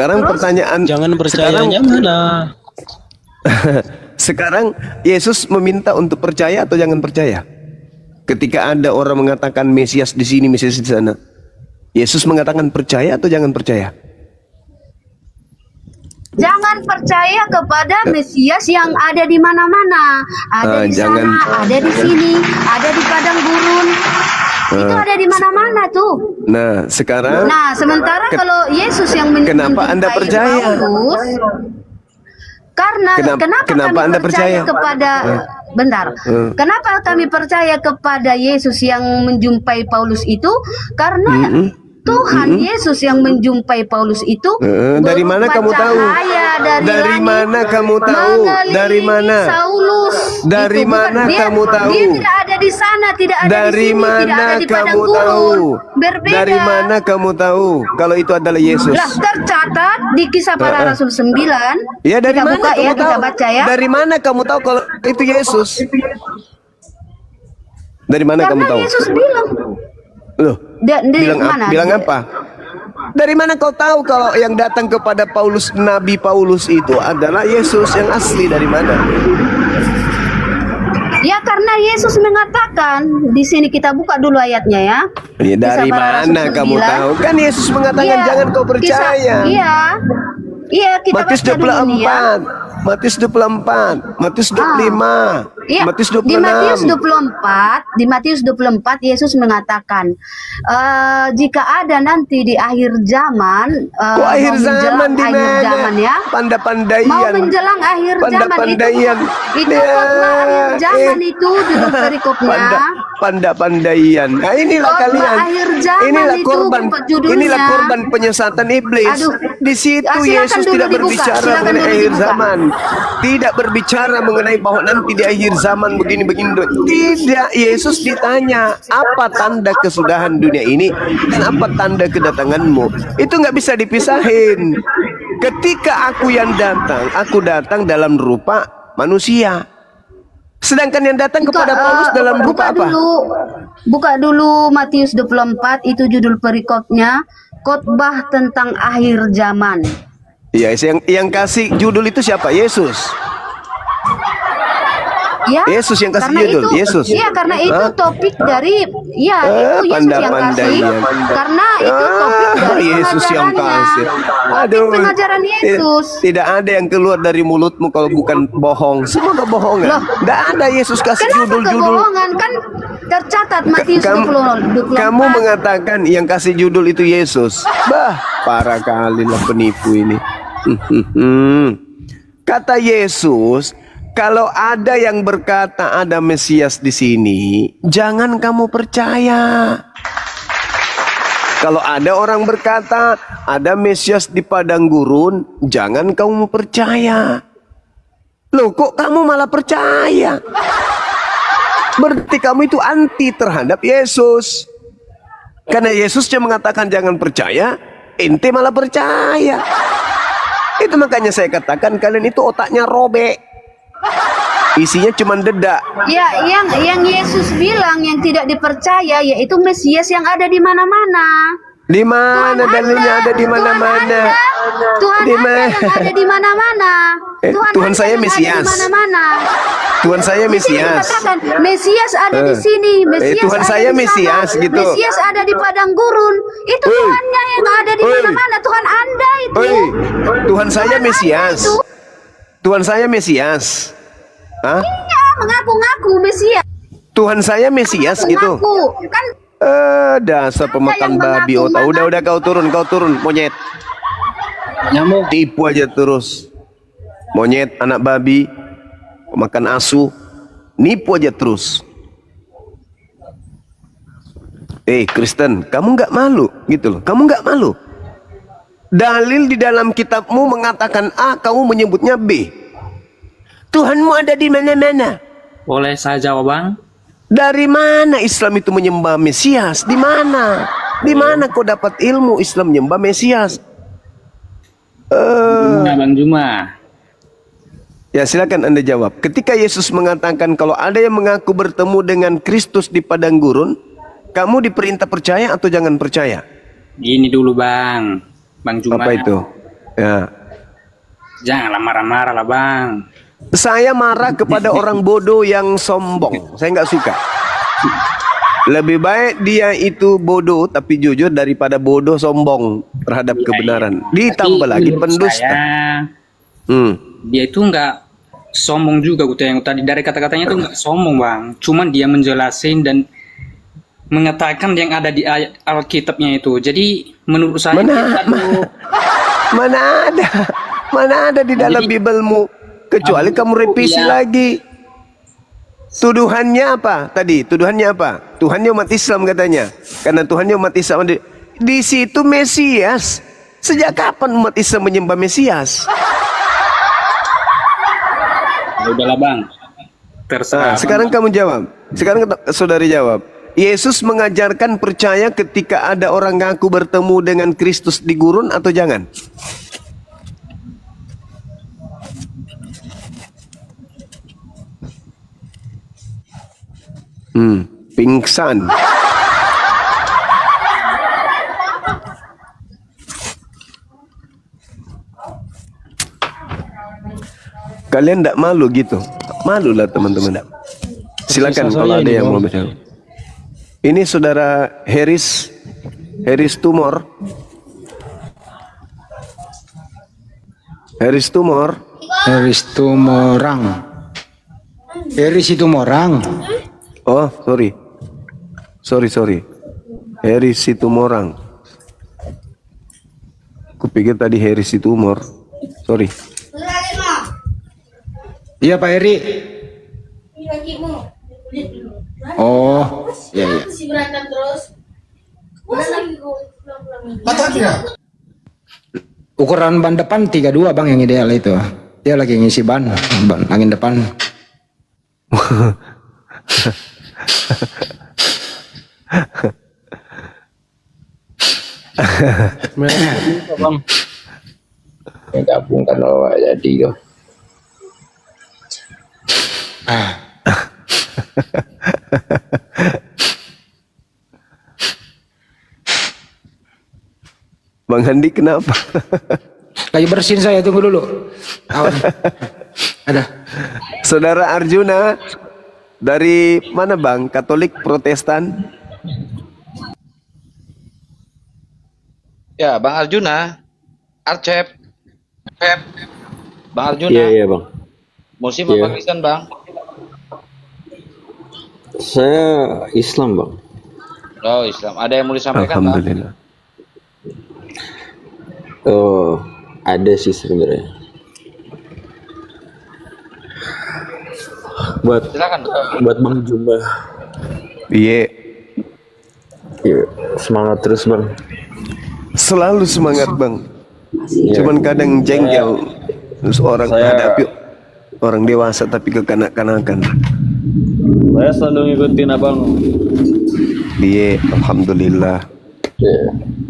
Sekarang pertanyaan, jangan percayanya mana? Sekarang Yesus meminta untuk percaya atau jangan percaya? Ketika ada orang mengatakan Mesias di sini, Mesias di sana, Yesus mengatakan percaya atau jangan percaya? Jangan percaya kepada Mesias yang ada di mana-mana. Ada di sana, ada di sini, ada di padang gurun. Itu ada di mana-mana tuh. Nah, sekarang. Nah, sementara kalau Yesus yang kenapa Anda percaya? Paulus, kenapa Anda percaya kepada bentar. Kenapa kami percaya kepada Yesus yang menjumpai Paulus itu? Karena Tuhan Yesus yang menjumpai Paulus itu dari mana kamu tahu? Dari mana kamu tahu? Dari mana? Saulus. Dari mana kamu tahu? Dia tidak ada di sana, tidak ada dari di sini, tidak ada di padang gurun. Berbeda. Dari mana kamu tahu kalau itu adalah Yesus? Lah, tercatat di Kisah Para Rasul 9. Ya, dari kita mana buka kamu ya, tahu? kita baca ya. Dari mana kamu tahu kalau itu Yesus? Dari mana kamu tahu? Karena Yesus bilang. Loh, bilang apa? Dari mana kau tahu kalau yang datang kepada Paulus, Nabi Paulus itu adalah Yesus yang asli? Dari mana? Ya, karena Yesus mengatakan, di sini kita buka dulu ayatnya ya. Ya, dari mana kamu tahu? Kan Yesus mengatakan jangan kau percaya. Iya, kita Matius baca dulu nih ya. Matius 24, Matius 25, iya, Matius 26. Di Matius 24 Yesus mengatakan, jika ada nanti di akhir zaman, akhir zaman di mana? Ya, Pandai-pandaian. mau menjelang akhir zaman itu khotbah akhir zaman itu judul perikopnya. Pandai-pandaian. Nah, inilah kalian. Inilah korban. Inilah korban penyesatan iblis. Di situ Yesus tidak berbicara mengenai akhir zaman. Tidak berbicara mengenai bahwa nanti di akhir zaman begini-begini. Tidak, Yesus ditanya, apa tanda kesudahan dunia ini dan apa tanda kedatanganmu? Itu nggak bisa dipisahin. Ketika aku datang dalam rupa manusia. Sedangkan yang datang kepada Paulus dalam rupa apa? Buka dulu Matius 24, itu judul perikopnya, khotbah tentang akhir zaman. Iya, yang kasih judul itu siapa? Yesus. Ya, Yesus yang kasih judul. Yesus. Iya, karena itu topik dari itu Yesus yang kasih. Karena itu topik dari Yesus yang kasih. Aduh, pengajaran Yesus. Tidak ada yang keluar dari mulutmu kalau bukan bohong. Semua kebohongan. Tidak ada Yesus kasih judul-judul. Kebohongan kan tercatat Matius 24. Kamu mengatakan yang kasih judul itu Yesus. Bah, parah kali lah penipu ini. Kata Yesus, kalau ada yang berkata ada Mesias di sini, jangan kamu percaya. Kalau ada orang berkata ada Mesias di padang gurun, jangan kamu percaya. Loh, kok kamu malah percaya? Berarti kamu itu anti terhadap Yesus. Karena Yesus yang mengatakan jangan percaya, ente malah percaya. Itu makanya saya katakan kalian itu otaknya robek. Isinya cuma dedak. Ya, yang Yesus bilang yang tidak dipercaya yaitu Mesias yang ada di mana-mana. Di mana dalilnya ada di mana-mana? Tuhan yang ada di mana-mana. Tuhan saya Mesias. Tuhan saya Mesias. Mesias ada di sini. Tuhan saya Mesias gitu. Mesias ada di padang gurun. Itu Tuhannya yang ada di mana-mana. Tuhan Anda itu. Tuhan saya Mesias. Tuhan saya Mesias. Hah? Iya, mengaku-ngaku Mesias. Tuhan saya Mesias gitu. Kan dasar pemakan babi otak. Udah kau turun monyet. Nyamuk. Tipu aja terus. Monyet, anak babi, makan asu, nipu aja terus. Kristen, kamu nggak malu gitu loh. Kamu nggak malu. Dalil di dalam kitabmu mengatakan A, kamu menyebutnya B. Tuhanmu ada di mana-mana. Boleh saya jawab, Bang? Dari mana Islam itu menyembah Mesias? Di mana? Di mana kau dapat ilmu Islam menyembah Mesias? Bang Juma. Ya, silakan Anda jawab. Ketika Yesus mengatakan kalau ada yang mengaku bertemu dengan Kristus di padang gurun, kamu diperintah percaya atau jangan percaya? Gini dulu, Bang Juma. Apa itu? Ya. Janganlah marah-marah lah bang. Saya marah kepada orang bodoh yang sombong. Saya nggak suka. Lebih baik dia itu bodoh tapi jujur daripada bodoh sombong terhadap kebenaran. Ditambah lagi pendusta. Dia itu nggak sombong juga, yang tadi dari kata-katanya itu nggak sombong bang. Cuman dia menjelasin dan mengatakan yang ada di Alkitabnya itu. Jadi menurut saya mana ada di dalam Bibelmu kecuali kamu revisi lagi. Tuduhannya apa tadi? Tuduhannya apa? Tuhannya umat Islam katanya. Karena Tuhannya umat Islam di situ Mesias. Sejak kapan umat Islam menyembah Mesias? Udahlah bang. Terserah. Sekarang kamu jawab. Sekarang saudari jawab. Yesus mengajarkan percaya ketika ada orang ngaku bertemu dengan Kristus di gurun atau jangan? Pingsan. Kalian tidak malu gitu? Malulah teman-teman. Silakan kalau ada yang mau bicara. Ini saudara Heris Tumor. Heris Tumorang. Heris itu Morang. Oh, sorry. Heris itu Morang. Kupikir tadi Heris itu Umur. Sorry. Iya Pak Heri. Oh, iya. Ukuran ban depan 32 bang yang ideal itu. Dia lagi ngisi ban angin depan. Bang. Gabungkan awak jadi kok. Bang Handi kenapa? Lagi bersihin saya, tunggu dulu. Ada. Saudara Arjuna dari mana bang? Katolik, Protestan? Ya, Bang Arjuna. Arcep. Bang Arjuna. Iya bang. Muslim apa Kristen bang? Saya Islam bang. Oh Islam. Ada yang mau disampaikan bang? Alhamdulillah. Oh ada sih sebenarnya. Silakan. Buat Bang Jumba. Iya. Semangat terus bang. Selalu semangat bang. Ya. Cuman kadang jengkel orang menghadapi orang dewasa tapi kekanak-kanakan. Saya selalu ngikutin abang. Iya, alhamdulillah. Ya.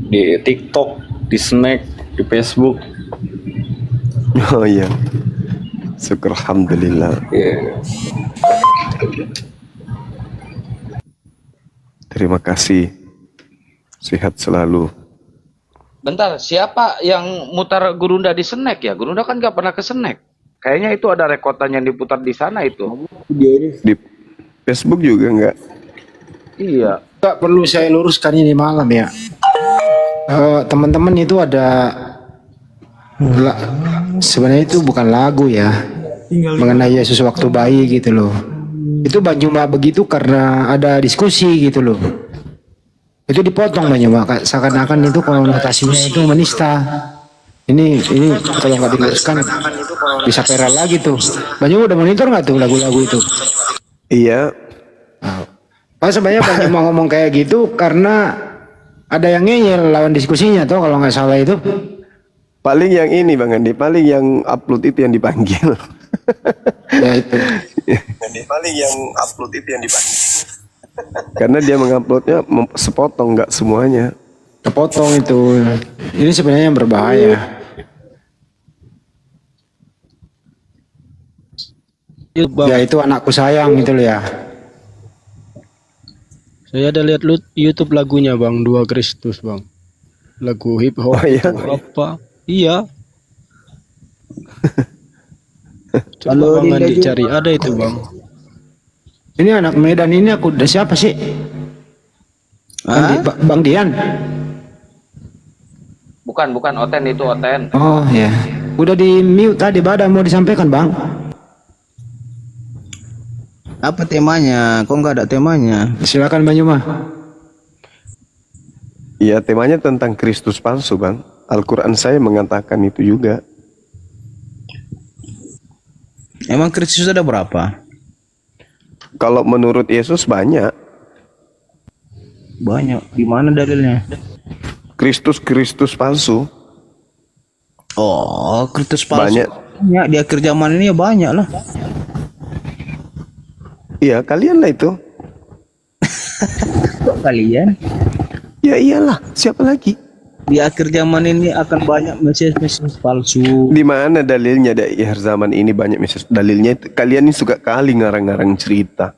Di TikTok, di Snack, di Facebook. Oh iya. Syukur alhamdulillah. Ya. Terima kasih. Sehat selalu. Bentar, siapa yang mutar Gurunda di Snack ya? Gurunda kan nggak pernah ke Snack. Kayaknya itu ada rekotan yang diputar di sana itu. Di Facebook juga enggak? Iya. Nggak perlu saya luruskan ini malam ya. Teman-teman itu ada sebenarnya itu bukan lagu ya, mengenai Yesus waktu bayi gitu loh. Itu Bang Juma begitu karena ada diskusi gitu loh. Itu dipotong Bang Juma, seakan-akan itu konotasinya itu menista. Ini kalau nggak diluruskan bisa viral lagi tuh. Bang Juma udah monitor nggak tuh lagu-lagu itu? Iya. Pas sebenarnya Bang Juma ngomong kayak gitu karena ada yang ngeyel lawan diskusinya tuh kalau nggak salah itu. Paling yang ini Bang Andi, paling yang upload itu yang dipanggil. Ya itu. Paling yang upload itu yang dipanggil. Karena dia menguploadnya sepotong, nggak semuanya. Kepotong itu. Ini sebenarnya yang berbahaya. Ya itu anakku sayang itu loh ya. Saya ada lihat YouTube lagunya Bang, Dua Kristus Bang. Lagu hip hop. Oh, iya? Apa? Iya. Kalau dicari ada itu bang. Ini anak Medan ini aku udah siapa sih? Bang Dian. Bukan Oten, itu Oten. Oh ya. Udah di mute tadi, Bada mau disampaikan bang. Apa temanya? Kok nggak ada temanya? Silakan Bang Yuma. Iya, temanya tentang Kristus palsu, Bang. Al-Quran saya mengatakan itu juga. Emang Kristus ada berapa? Kalau menurut Yesus banyak. Banyak. Di mana dalilnya? Kristus palsu. Oh, Kristus palsu. Banyak. Ya, di akhir zaman ini ya banyak lah. Iya, kalian lah itu. Kalian? Ya iyalah, siapa lagi? Di akhir zaman ini akan banyak mesias palsu. Di mana dalilnya di akhir zaman ini banyak mesias? Dalilnya itu, kalian ini suka kali ngarang-ngarang cerita.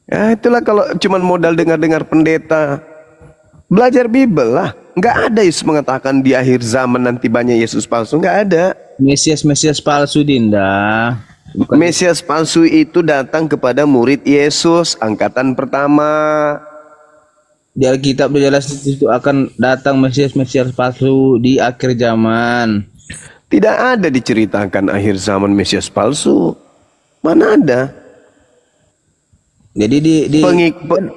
Ya itulah kalau cuman modal dengar-dengar pendeta. Belajar Bible lah. Nggak ada Yesus mengatakan di akhir zaman nanti banyak Yesus palsu. Nggak ada. Mesias palsu, Dinda. Bukan. Mesias palsu itu datang kepada murid Yesus angkatan pertama. Di Alkitab jelas itu akan datang Mesias palsu di akhir zaman. Tidak ada diceritakan akhir zaman Mesias palsu. Mana ada? Jadi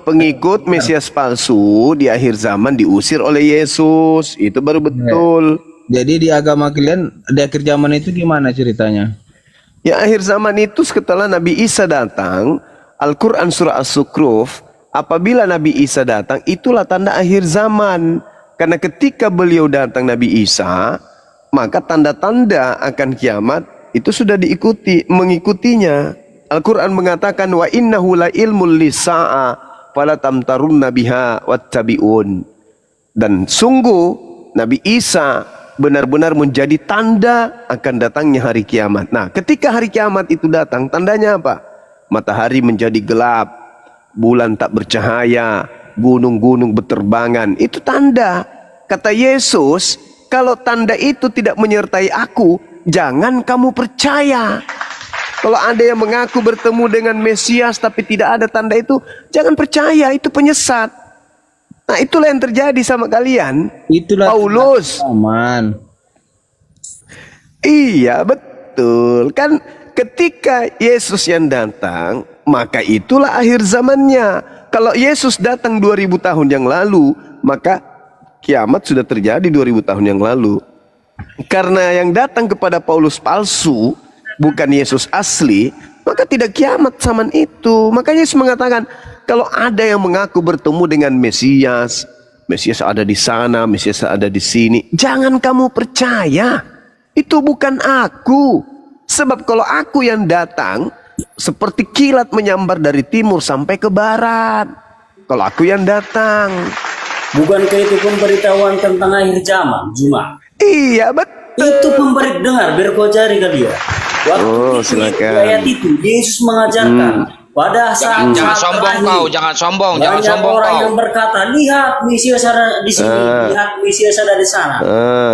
pengikut Mesias palsu di akhir zaman diusir oleh Yesus. Itu baru betul. Jadi di agama kalian di akhir zaman itu gimana ceritanya? Ya akhir zaman itu setelah Nabi Isa datang, Al-Quran surah As-Sukruf, apabila Nabi Isa datang, itulah tanda akhir zaman. Karena ketika beliau datang Nabi Isa, maka tanda-tanda akan kiamat itu sudah mengikutinya. Al-Quran mengatakan, wa innahu la ilmul lisa'a fala tamtarunna biha wattabi'un. Dan sungguh Nabi Isa benar-benar menjadi tanda akan datangnya hari kiamat. Nah, ketika hari kiamat itu datang, tandanya apa? Matahari menjadi gelap, bulan tak bercahaya, gunung-gunung berterbangan. Itu tanda. Kata Yesus, kalau tanda itu tidak menyertai aku, jangan kamu percaya. Kalau ada yang mengaku bertemu dengan Mesias tapi tidak ada tanda itu, jangan percaya, itu penyesat. Nah, itulah yang terjadi sama kalian. Itulah Paulus. Aman. Iya, betul. Kan ketika Yesus yang datang, maka itulah akhir zamannya. Kalau Yesus datang 2000 tahun yang lalu, maka kiamat sudah terjadi 2000 tahun yang lalu. Karena yang datang kepada Paulus palsu, bukan Yesus asli, maka tidak kiamat zaman itu. Makanya Yesus mengatakan, kalau ada yang mengaku bertemu dengan Mesias, Mesias ada di sana, Mesias ada di sini, jangan kamu percaya. Itu bukan aku. Sebab kalau aku yang datang, seperti kilat menyambar dari timur sampai ke barat. Kalau aku yang datang. Bukankah itu pemberitahuan tentang akhir zaman, Juma? Iya, betul. Itu pemberi dengar, biar kau cari kali ya. Waktu silakan. ayat itu, Yesus mengajarkan. Pada saat jangan sombong kau, jangan sombong orang kau. yang berkata, lihat Mesias ada di sini, lihat Mesias ada di sana.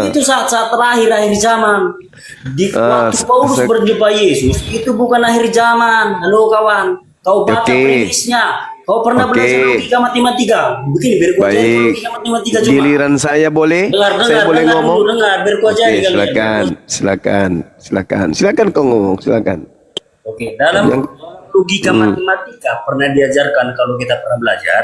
Itu saat-saat terakhir akhir zaman. Di waktu Paulus berjumpa Yesus, itu bukan akhir zaman. Halo kawan, kau baca premisnya. Kau pernah belajar logika matematika? Begini, biar ku ajarin logika matematika cuma. Giliran saya boleh? Saya boleh ngomong? Dengar, biar ku ajarin kalian. Silakan kau ngomong, silakan. Oke, dalam logika matematika pernah diajarkan kalau kita pernah belajar,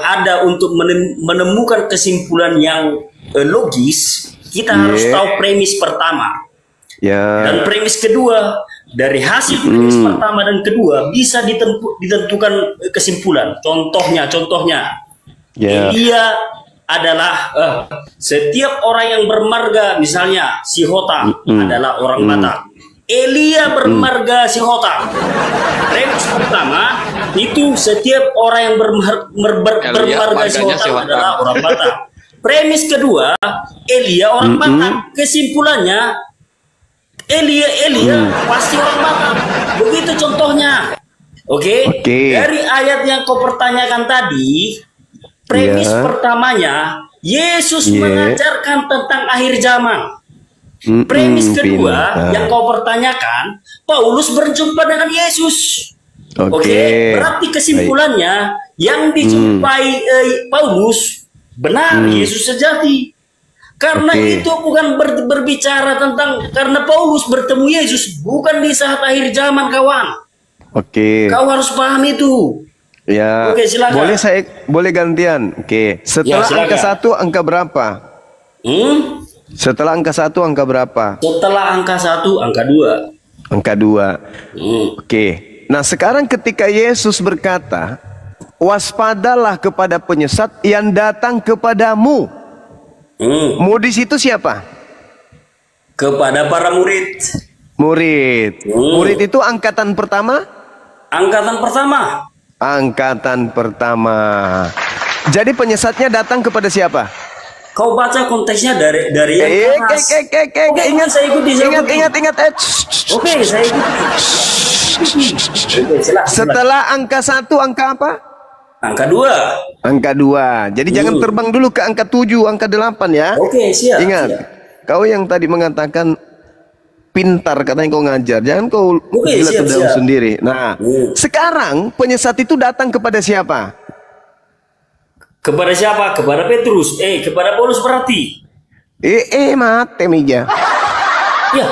ada untuk menemukan kesimpulan yang logis, kita harus tahu premis pertama dan premis kedua. Dari hasil premis pertama dan kedua bisa ditentukan kesimpulan. Contohnya, Elia adalah setiap orang yang bermarga, misalnya si Hota adalah orang Batak. Elia bermarga si Hota. Premis pertama itu setiap orang yang bermarga si Hota adalah orang Batak. Premis kedua, Elia orang Batak. Kesimpulannya, Elia pasti orang Batak. Begitu contohnya. Dari ayat yang kau pertanyakan tadi, premis pertamanya Yesus mengajarkan tentang akhir zaman. Premis kedua yang kau pertanyakan, Paulus berjumpa dengan Yesus. Oke, berarti kesimpulannya yang dijumpai Paulus benar Yesus sejati. Karena itu bukan berbicara tentang, karena Paulus bertemu Yesus bukan di saat akhir zaman, kawan. Kau harus paham itu. Ya. Silakan. Boleh gantian. Setelah angka 1 angka berapa? Setelah angka 1 angka berapa? Setelah angka 1 angka 2. Angka 2. Nah, sekarang ketika Yesus berkata, waspadalah kepada penyesat yang datang kepadamu. Mu di situ siapa? Kepada para murid. Murid itu angkatan pertama? Angkatan pertama. Angkatan pertama. Jadi penyesatnya datang kepada siapa? Kau baca konteksnya dari yang atas. Ingat, saya ikuti. Ingat. Oke, saya ikuti. Setelah angka 1 angka apa? Angka 2. Angka 2. Jadi jangan terbang dulu ke angka 7, angka 8 ya. Oke, siap. Ingat, kau yang tadi mengatakan pintar, katanya kau ngajar. Jangan kau gila sendiri. Nah, sekarang penyesat itu datang kepada siapa? Kepada siapa? Kepada Petrus. Kepada Paulus berarti. Mate meja. Ya.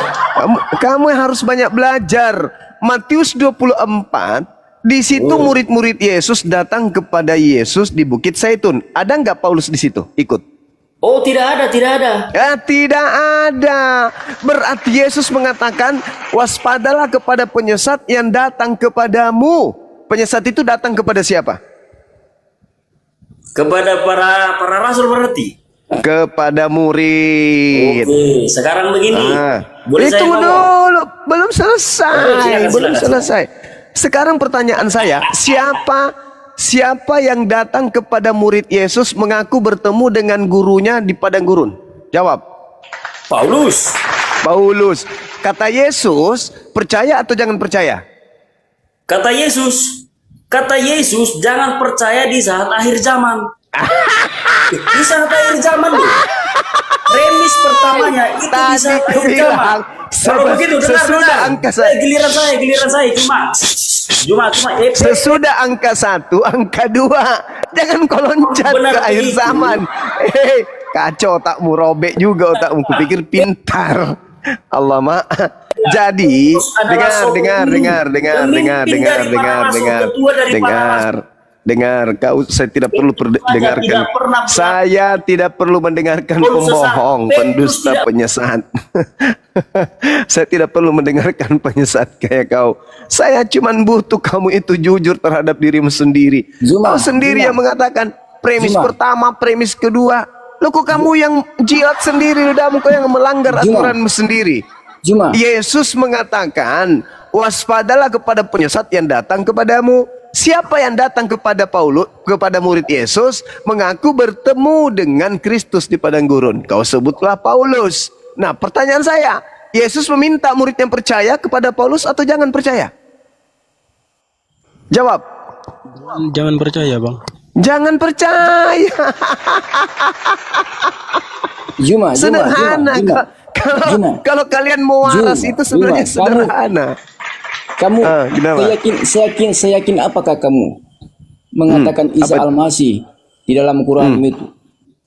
Kamu harus banyak belajar. Matius 24, di situ murid-murid Yesus datang kepada Yesus di Bukit Zaitun. Ada nggak Paulus di situ? Ikut. Oh, tidak ada. Ya, tidak ada. Berarti Yesus mengatakan, waspadalah kepada penyesat yang datang kepadamu. Penyesat itu datang kepada siapa? Kepada para rasul berarti. Kepada murid. Oke, sekarang begini. Boleh saya tunggu dulu, belum selesai. Sekarang pertanyaan saya, siapa yang datang kepada murid Yesus mengaku bertemu dengan gurunya di padang gurun? Jawab. Paulus. Kata Yesus, percaya atau jangan percaya? Kata Yesus, jangan percaya di saat akhir zaman. Di saat akhir zaman loh. Premis pertamanya itu di saat akhir zaman. Kalau begitu sesudah angka giliran saya cuma sesudah angka 1, angka 2. Jangan kau loncat ke akhir zaman. Kacau otakmu, robek juga otakmu. Kupikir pintar. Allah mak. Jadi dengar, saya tidak perlu mendengarkan. Saya tidak perlu mendengarkan pembohong, pendusta, penyesat. Saya tidak perlu mendengarkan penyesat kayak kau. Saya cuma butuh kamu itu jujur terhadap dirimu sendiri. Kau sendiri yang mengatakan premis pertama, premis kedua. Loh, kok kamu yang jilat sendiri, ludahmu kau yang melanggar aturanmu sendiri. Yesus mengatakan, waspadalah kepada penyesat yang datang kepadamu. Siapa yang datang kepada Paulus, kepada murid Yesus, mengaku bertemu dengan Kristus di padang gurun? Kau sebutlah Paulus. Nah, pertanyaan saya, Yesus meminta murid yang percaya kepada Paulus atau jangan percaya? Jawab. Jangan percaya, Bang. Jangan percaya. Sederhana. Kalau kalian mau waras itu sebenarnya sederhana. Kamu saya yakin apakah kamu mengatakan Isa Al-Masih di dalam Quran itu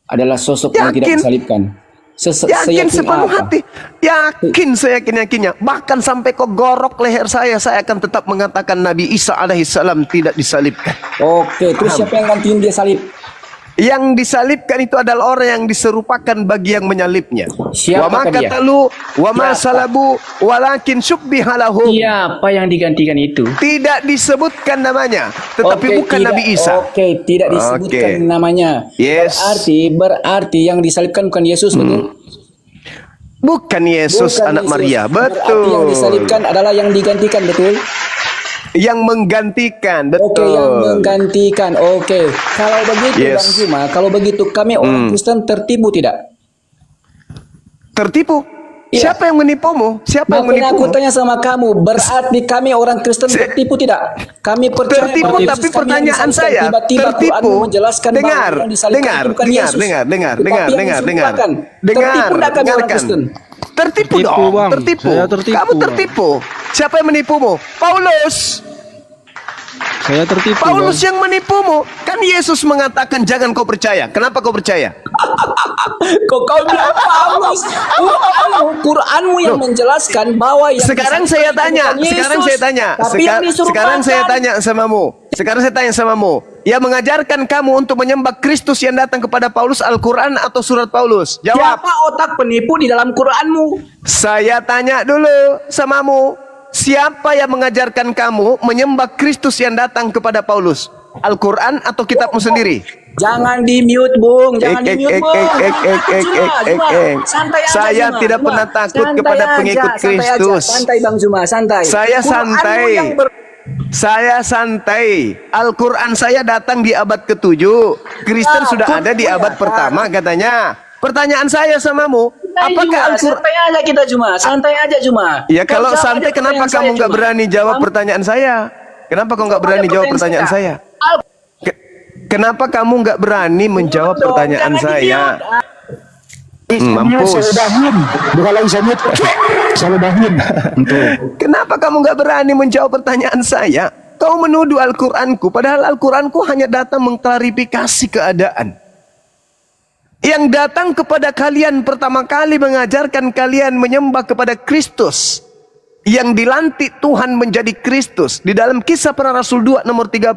adalah sosok yang tidak disalibkan? Yakin sepenuh hati. Yakin, seyakin-yakinnya. Bahkan sampai kau gorok leher saya akan tetap mengatakan Nabi Isa alaihissalam tidak disalibkan. Oke, terus siapa yang gantiin dia salib? Yang disalibkan itu adalah orang yang diserupakan bagi yang menyalibnya. Siapa dia? Wa ma salabu walakin syubbiha lahum. Siapa yang digantikan itu? Tidak disebutkan namanya, tetapi bukan Nabi Isa. Oke, tidak disebutkan namanya. Yes. Berarti yang disalibkan bukan Yesus, betul? Bukan Yesus, anak Maria, betul. Berarti yang disalibkan adalah yang digantikan, betul? Yang menggantikan, betul. Oke, yang menggantikan. Oke. Kalau begitu, Bang Juma, kalau begitu kami orang Kristen tertipu tidak? Tertipu? Iya. Siapa yang menipumu? Makanya aku tanya sama kamu, berarti kami orang Kristen tertipu tidak? Kami percaya tertipu, tapi pertanyaan saya, tertipu. Menjelaskan dengar. Tertipu tidak kami orang Kristen? Tertipu dong, Bang. tertipu. Saya tertipu, Kamu tertipu. Siapa yang menipumu? Paulus. Saya tertipu. Paulus yang menipumu. Kan Yesus mengatakan jangan kau percaya. Kenapa kau percaya? Kok kau bilang Paulus? Quranmu yang menjelaskan bahwa yang sekarang saya tanya, sekarang saya tanya samamu. Yang mengajarkan kamu untuk menyembah Kristus yang datang kepada Paulus, Al-Quran atau surat Paulus? Jawab. Siapa otak penipu di dalam Quranmu? Saya tanya dulu samamu. Siapa yang mengajarkan kamu menyembah Kristus yang datang kepada Paulus? Al-Quran atau kitabmu sendiri? Jangan di-mute, Bung. Jangan di-mute, Bung. Santai aja, saya Zuma. tidak pernah takut kepada pengikut Kristus. Santai, Bang Zuma, santai. Saya santai. Saya santai. Al-Quran saya datang di abad ke-7. Kristen sudah ada di abad pertama katanya. Pertanyaan saya samamu, apakah Al-Quran? Santai aja kita Zuma, santai aja Zuma. Ya kalau santai, kenapa kamu nggak berani jawab pertanyaan saya? Kenapa kau nggak berani jawab pertanyaan saya? Kenapa kamu nggak berani menjawab pertanyaan saya? Mampus. Bukan lagi saya Kenapa kamu nggak berani menjawab pertanyaan saya? Kau menuduh Al-Quranku, padahal Al-Quranku hanya datang mengklarifikasi keadaan. Yang datang kepada kalian pertama kali mengajarkan kalian menyembah kepada Kristus. Yang dilantik Tuhan menjadi Kristus. Di dalam Kisah Para Rasul 2 nomor 36.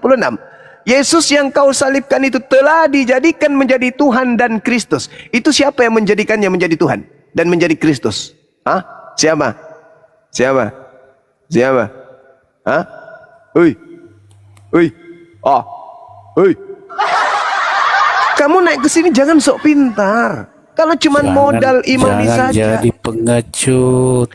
Yesus yang kau salibkan itu telah dijadikan menjadi Tuhan dan Kristus. Itu siapa yang menjadikannya menjadi Tuhan dan menjadi Kristus? Hah? Siapa? Siapa? Siapa? Hah? Ui. Oh. Ui. Kamu naik ke sini jangan sok pintar. Kalau cuma modal imani saja. Jangan jadi pengecut.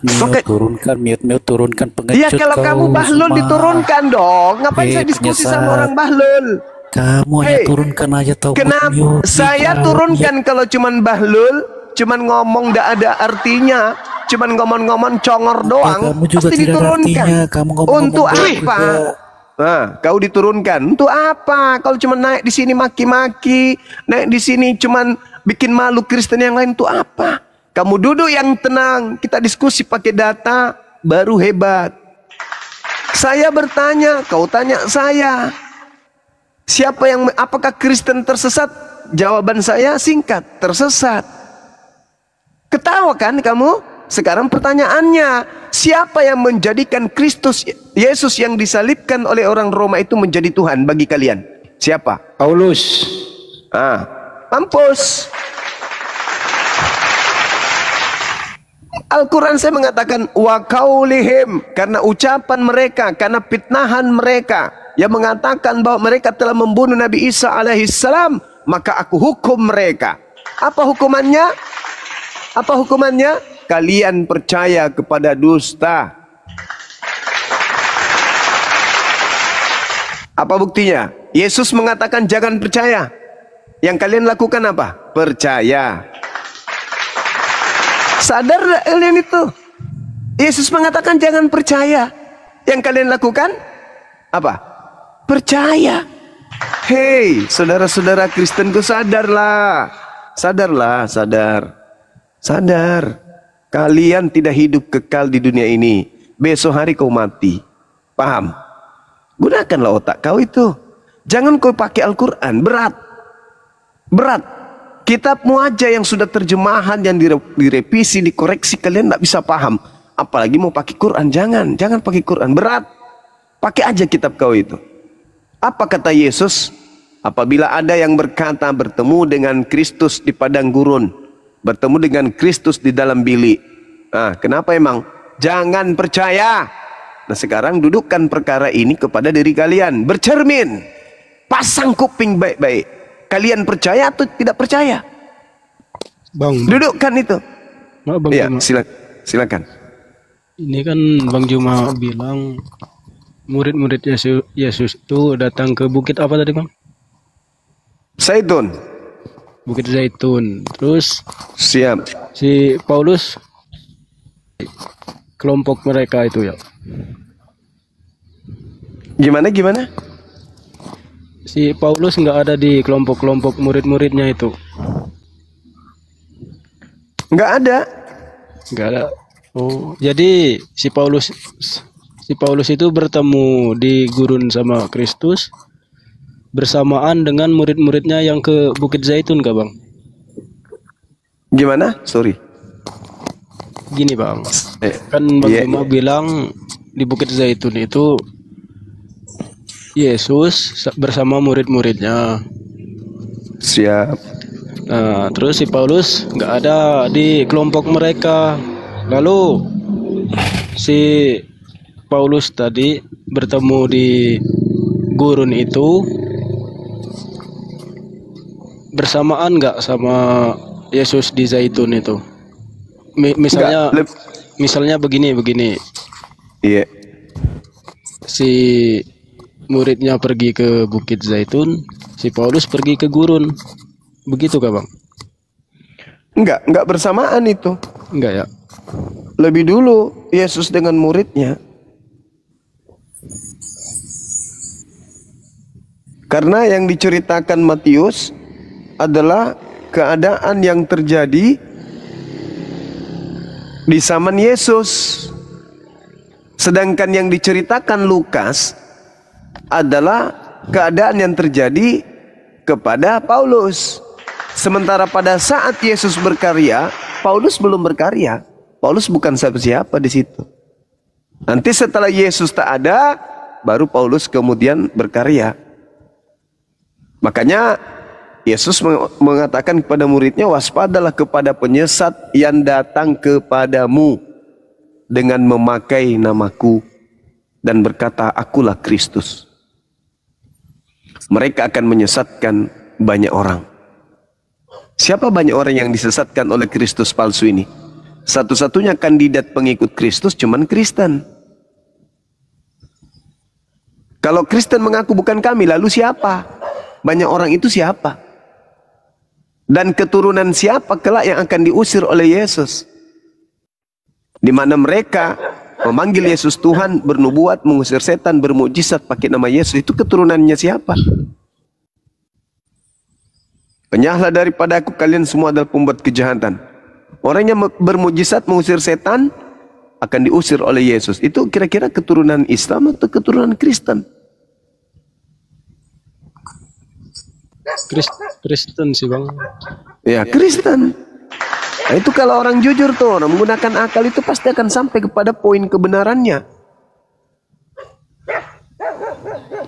Mute turunkan pengecut. Iya, kalau kamu bahlul diturunkan dong. Ngapain saya diskusi sama orang bahlul? Kamu hanya turunkan aja tau. Kenapa saya turunkan kalau cuman bahlul, cuman ngomong ndak ada artinya, cuman ngomong-ngomong congor doang, pasti diturunkan. Untuk apa? Nah, kau diturunkan untuk apa? Kalau cuma naik di sini maki-maki, naik di sini cuman bikin malu Kristen yang lain, untuk apa? Kamu duduk yang tenang, kita diskusi pakai data, baru hebat. Saya bertanya, kau tanya saya. Apakah Kristen tersesat? Jawaban saya singkat, tersesat. Ketawa kan kamu? Sekarang pertanyaannya, siapa yang menjadikan Kristus Yesus yang disalibkan oleh orang Roma itu menjadi Tuhan bagi kalian? Siapa? Paulus. Mampus. Al-Quran saya mengatakan wa qaulihim, karena ucapan mereka, karena fitnahan mereka yang mengatakan bahwa mereka telah membunuh Nabi Isa alaihissalam, maka aku hukum mereka. Apa hukumannya? Apa hukumannya? Kalian percaya kepada dusta. Apa buktinya? Yesus mengatakan jangan percaya. Yang kalian lakukan apa? Percaya. Sadar gak kalian itu? Yesus mengatakan jangan percaya. Yang kalian lakukan apa? Percaya. Hei, saudara-saudara Kristenku, sadarlah. Sadarlah, sadar. Kalian tidak hidup kekal di dunia ini. Besok hari kau mati. Paham? Gunakanlah otak kau itu. Jangan kau pakai Al-Quran. Berat. Kitabmu aja yang sudah terjemahan, yang direvisi, dikoreksi, kalian tidak bisa paham. Apalagi mau pakai Quran. Jangan pakai Quran. Berat. Pakai aja kitab kau itu. Apa kata Yesus? Apabila ada yang berkata bertemu dengan Kristus di padang gurun, bertemu dengan Kristus di dalam bilik. Nah, kenapa emang? Jangan percaya. Nah, sekarang dudukkan perkara ini kepada diri kalian. Bercermin. Pasang kuping baik-baik. Kalian percaya atau tidak percaya? Dudukkan itu. Ya, silakan. Ini kan Bang Juma bilang murid-murid Yesus itu datang ke bukit apa tadi, Bang? Zaitun. Bukit Zaitun. Terus siap. Si Paulus kelompok mereka itu ya. Gimana? Si Paulus nggak ada di kelompok-kelompok murid-muridnya itu. Nggak ada. Enggak ada. Oh, jadi si Paulus itu bertemu di gurun sama Kristus bersamaan dengan murid-muridnya yang ke Bukit Zaitun, kah Bang? Gimana? Sorry. Gini Bang, kan Bang Juma bilang di Bukit Zaitun itu Yesus bersama murid-muridnya. Siap. Nah, terus si Paulus nggak ada di kelompok mereka. Lalu si Paulus tadi bertemu di gurun itu bersamaan nggak sama Yesus di Zaitun itu? Misalnya begini. Iya. Si muridnya pergi ke Bukit Zaitun, si Paulus pergi ke gurun. Begitu kah Bang? Enggak bersamaan itu. Enggak ya. Lebih dulu Yesus dengan muridnya. Karena yang diceritakan Matius adalah keadaan yang terjadi di zaman Yesus. Sedangkan yang diceritakan Lukas adalah keadaan yang terjadi kepada Paulus. Sementara pada saat Yesus berkarya, Paulus belum berkarya. Paulus bukan siapa-siapa di situ. Nanti setelah Yesus tak ada, baru Paulus kemudian berkarya. Makanya Yesus mengatakan kepada muridnya, waspadalah kepada penyesat yang datang kepadamu dengan memakai namaku dan berkata, akulah Kristus. Mereka akan menyesatkan banyak orang. Siapa banyak orang yang disesatkan oleh Kristus palsu ini? Satu-satunya kandidat pengikut Kristus cuman Kristen. Kalau Kristen mengaku bukan kami, lalu siapa? Banyak orang itu siapa? Dan keturunan siapa kelak yang akan diusir oleh Yesus? Di mana mereka memanggil Yesus Tuhan, bernubuat, mengusir setan, bermukjizat pakai nama Yesus, itu keturunannya siapa? Penyahlah daripada aku, kalian semua adalah pembuat kejahatan. Orang yang bermukjizat, mengusir setan akan diusir oleh Yesus. Itu kira-kira keturunan Islam atau keturunan Kristen? Kristen sih Bang. Ya, Kristen. Nah, itu kalau orang jujur tuh, orang menggunakan akal itu pasti akan sampai kepada poin kebenarannya.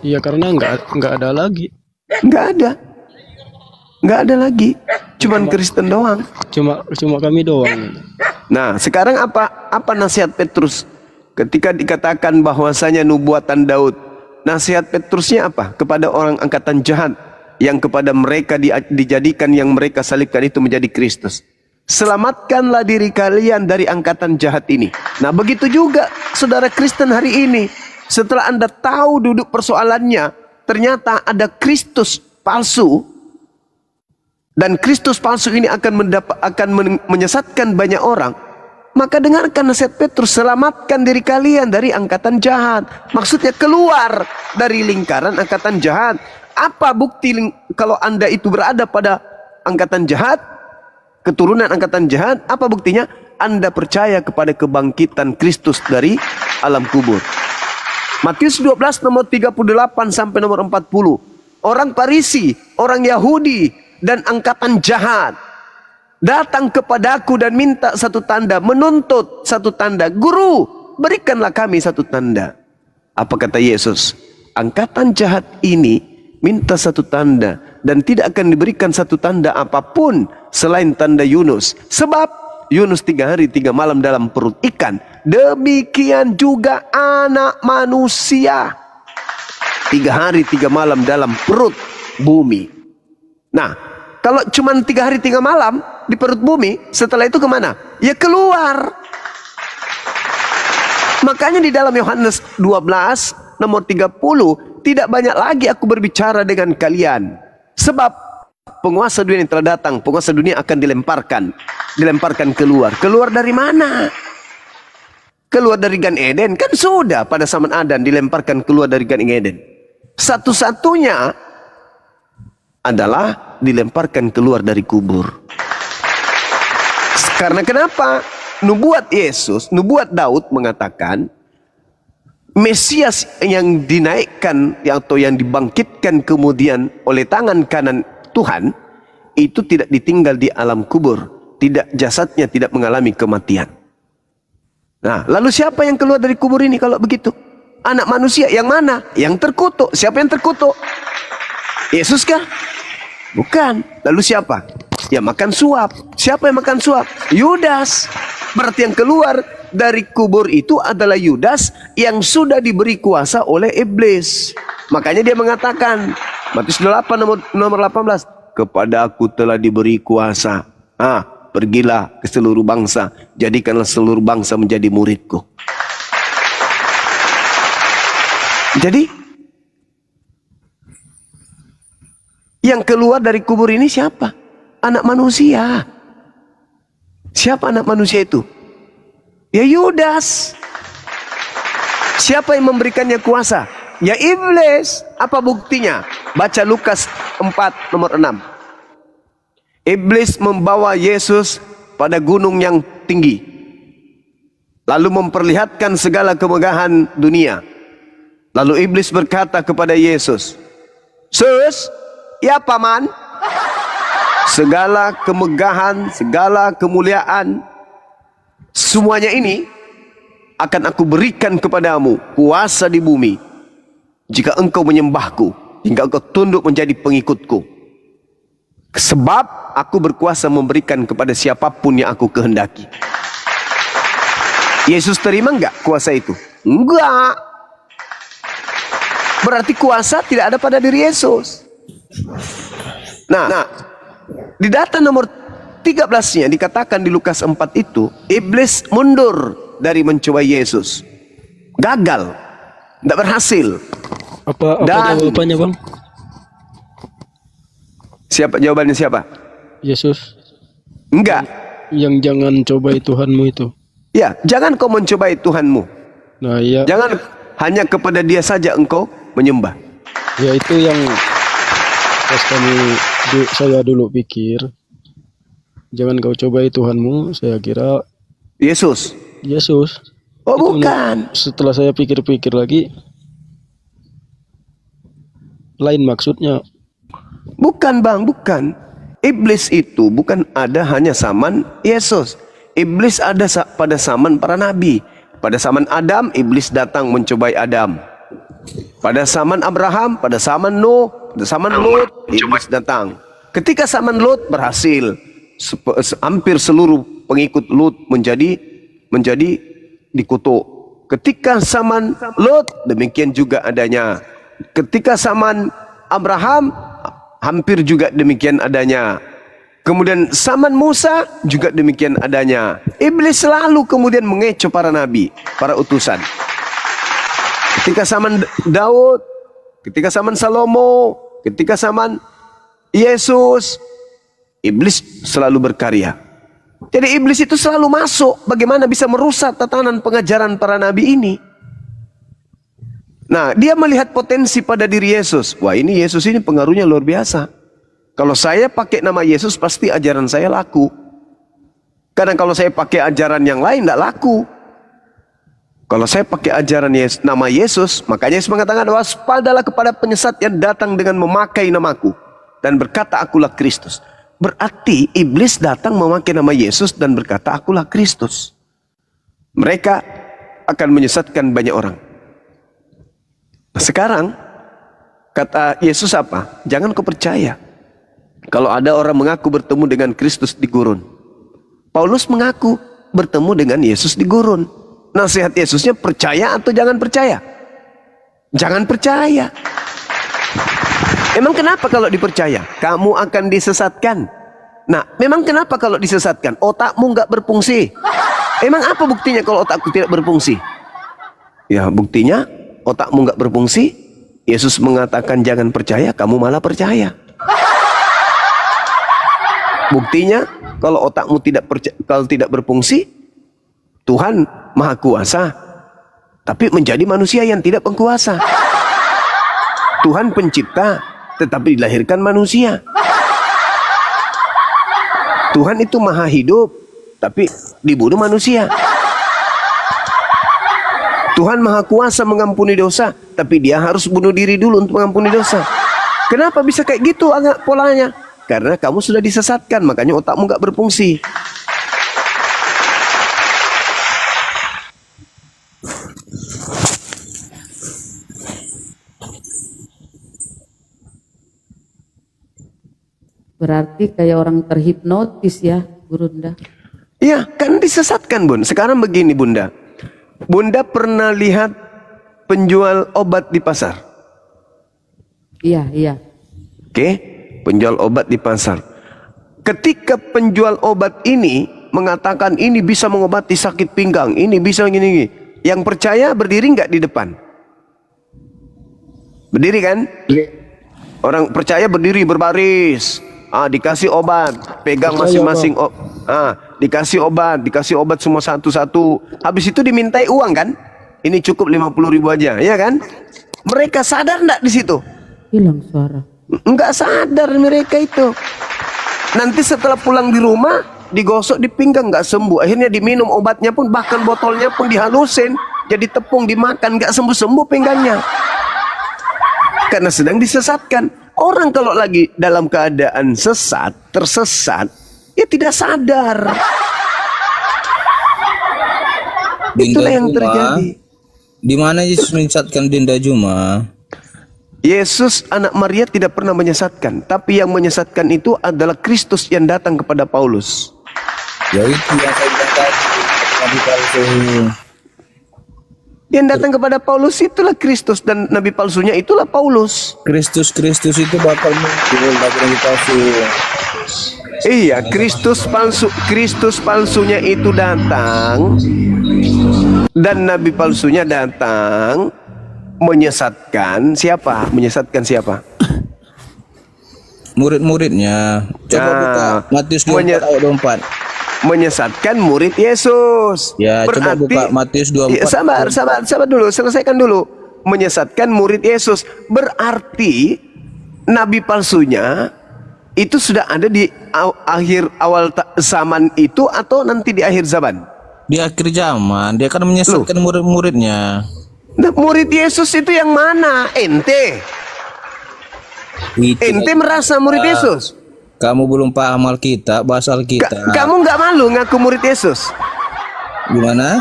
Iya, karena nggak ada lagi. Nggak ada lagi. Cuman Kristen doang. Cuma kami doang. Nah, sekarang apa nasihat Petrus ketika dikatakan bahwasanya nubuatan Daud? Nasihat Petrusnya apa? Kepada orang angkatan jahat yang kepada mereka dijadikan yang mereka salibkan itu menjadi Kristus. Selamatkanlah diri kalian dari angkatan jahat ini. Nah, begitu juga saudara Kristen hari ini. Setelah Anda tahu duduk persoalannya, ternyata ada Kristus palsu. Dan Kristus palsu ini akan menyesatkan banyak orang. Maka dengarkan nasihat Petrus, selamatkan diri kalian dari angkatan jahat. Maksudnya keluar dari lingkaran angkatan jahat. Apa bukti kalau Anda itu berada pada angkatan jahat, keturunan angkatan jahat? Apa buktinya? Anda percaya kepada kebangkitan Kristus dari alam kubur. Matius 12 nomor 38 sampai nomor 40. Orang Farisi, orang Yahudi dan angkatan jahat datang kepadaku dan minta satu tanda, menuntut satu tanda. Guru, berikanlah kami satu tanda. Apa kata Yesus? Angkatan jahat ini minta satu tanda dan tidak akan diberikan satu tanda apapun selain tanda Yunus. Sebab Yunus 3 hari 3 malam dalam perut ikan, demikian juga anak manusia 3 hari 3 malam dalam perut bumi. Nah, kalau cuma 3 hari 3 malam di perut bumi, setelah itu kemana? Ya keluar. Makanya di dalam Yohanes 12 nomor 30, tidak banyak lagi aku berbicara dengan kalian, sebab penguasa dunia yang telah datang. Penguasa dunia akan dilemparkan keluar. Keluar dari mana? Keluar dari Gan Eden? Kan sudah pada zaman Adan dilemparkan keluar dari Gan Eden. Satu-satunya adalah dilemparkan keluar dari kubur. Karena kenapa? nubuat Yesus, nubuat Daud mengatakan Mesias yang dinaikkan atau yang dibangkitkan kemudian oleh tangan kanan Tuhan itu tidak ditinggal di alam kubur, tidak, jasadnya tidak mengalami kematian. Nah, lalu siapa yang keluar dari kubur ini kalau begitu? Anak manusia yang mana? Yang terkutuk. Siapa yang terkutuk? Yesus kah? Bukan. Lalu siapa? Ya makan suap. Siapa yang makan suap? Yudas. Berarti yang keluar dari kubur itu adalah Yudas yang sudah diberi kuasa oleh iblis. Makanya dia mengatakan, Matius 8 nomor 18, kepada aku telah diberi kuasa. Pergilah ke seluruh bangsa, jadikanlah seluruh bangsa menjadi muridku. Jadi yang keluar dari kubur ini siapa? Anak manusia. Siapa anak manusia itu? Ya Yudas. Siapa yang memberikannya kuasa? Ya iblis. Apa buktinya? Baca Lukas 4 nomor 6. Iblis membawa Yesus pada gunung yang tinggi, lalu memperlihatkan segala kemegahan dunia. Lalu iblis berkata kepada Yesus, "Sus, ya paman, segala kemegahan, segala kemuliaan, semuanya ini akan aku berikan kepadamu, kuasa di bumi, jika engkau menyembahku, hingga engkau tunduk menjadi pengikutku. Sebab aku berkuasa memberikan kepada siapapun yang aku kehendaki." Yesus terima enggak kuasa itu? Enggak. Berarti kuasa tidak ada pada diri Yesus. Nah, di data nomor 13-nya dikatakan di Lukas 4 itu, iblis mundur dari mencoba Yesus. Gagal. Tidak berhasil. Apa jawabannya, Bang? Siapa jawabannya siapa? Yesus. Enggak. Yang jangan cobai Tuhanmu itu. Ya, jangan kau mencobai Tuhanmu. Nah, iya. Jangan hanya kepada Dia saja engkau menyembah. Ya itu yang pas saya dulu pikir. Jangan kau cobai Tuhanmu, saya kira Yesus. Oh, itu bukan. Setelah saya pikir-pikir lagi, lain maksudnya. Bukan bang, bukan. Iblis itu bukan ada hanya zaman Yesus. Iblis ada pada zaman para nabi. Pada zaman Adam, iblis datang mencobai Adam. Pada zaman Abraham, pada zaman Nuh, pada zaman Lut, iblis datang. Ketika zaman Lut berhasil, hampir seluruh pengikut Lut menjadi dikutuk. Ketika zaman Lut, demikian juga adanya. Ketika zaman Abraham, hampir juga demikian adanya. Kemudian zaman Musa juga demikian adanya. Iblis selalu kemudian mengecoh para nabi, para utusan. Ketika zaman Daud, ketika zaman Salomo, ketika zaman Yesus, iblis selalu berkarya. Jadi iblis itu selalu masuk. Bagaimana bisa merusak tatanan pengajaran para nabi ini? Nah, dia melihat potensi pada diri Yesus. Wah, ini Yesus ini pengaruhnya luar biasa. Kalau saya pakai nama Yesus, pasti ajaran saya laku. Kadang kalau saya pakai ajaran yang lain, tidak laku. Kalau saya pakai ajaran nama Yesus, makanya Yesus mengatakan, waspadalah kepada penyesat yang datang dengan memakai namaku dan berkata, akulah Kristus. Berarti iblis datang memakai nama Yesus dan berkata, akulah Kristus. Mereka akan menyesatkan banyak orang. Nah, sekarang kata Yesus apa? Jangan kau percaya kalau ada orang mengaku bertemu dengan Kristus di gurun. Paulus mengaku bertemu dengan Yesus di gurun. Nasihat Yesusnya percaya atau jangan percaya? Jangan percaya. Emang kenapa kalau dipercaya? Kamu akan disesatkan. Nah, memang kenapa kalau disesatkan? Otakmu nggak berfungsi. Emang apa buktinya kalau otakku tidak berfungsi? Ya, buktinya otakmu nggak berfungsi. Yesus mengatakan jangan percaya, kamu malah percaya. Buktinya kalau otakmu tidak berfungsi, Tuhan Maha Kuasa, tapi menjadi manusia yang tidak berkuasa. Tuhan pencipta, tetapi dilahirkan manusia. Tuhan itu Maha Hidup, tapi dibunuh manusia. Tuhan Maha Kuasa mengampuni dosa, tapi dia harus bunuh diri dulu untuk mengampuni dosa. Kenapa bisa kayak gitu agak polanya? Karena kamu sudah disesatkan, makanya otakmu nggak berfungsi. Berarti kayak orang terhipnotis ya, Bunda. Iya, kan disesatkan, Bun. Sekarang begini, Bunda. Bunda pernah lihat penjual obat di pasar? Iya, iya. Oke, penjual obat di pasar. Ketika penjual obat ini mengatakan ini bisa mengobati sakit pinggang, ini bisa gini. Yang percaya berdiri nggak di depan? Berdiri kan? Orang percaya berdiri berbaris. Dikasih obat, pegang masing-masing. Dikasih obat semua satu-satu. Habis itu dimintai uang kan? Ini cukup 50.000 aja, ya kan? Mereka sadar enggak di situ? Hilang suara. Enggak sadar mereka itu. Nanti setelah pulang di rumah, digosok di pinggang nggak sembuh. Akhirnya diminum obatnya pun, bahkan botolnya pun dihalusin, jadi tepung dimakan, nggak sembuh-sembuh pinggangnya. Karena sedang disesatkan. Orang kalau lagi dalam keadaan sesat, tersesat, ya tidak sadar. Itulah yang terjadi. Di mana Yesus menyesatkan Dinda Juma? Yesus anak Maria tidak pernah menyesatkan, tapi yang menyesatkan itu adalah Kristus yang datang kepada Paulus. Ya itu yang saya bilang tadi, Nabi palsu. Yang datang kepada Paulus itulah Kristus, dan nabi palsunya itulah Paulus. Kristus itu bakal muncul nabi palsu. Iya, Kristus palsunya itu datang, dan nabi palsunya datang menyesatkan siapa? Menyesatkan siapa? Murid-muridnya. Coba buka Matius 24 ayat 24. Menyesatkan murid Yesus. Ya, berarti, coba buka Matius 24. Sabar dulu, selesaikan dulu. Menyesatkan murid Yesus. Berarti nabi palsunya itu sudah ada di awal zaman itu atau nanti di akhir zaman? Di akhir zaman. Dia akan menyesatkan murid-muridnya. Nah, murid Yesus itu yang mana? Ente? Ente merasa murid Yesus? Kamu belum paham Alkitab, bahasa Alkitab. Kamu nggak malu ngaku murid Yesus? Gimana?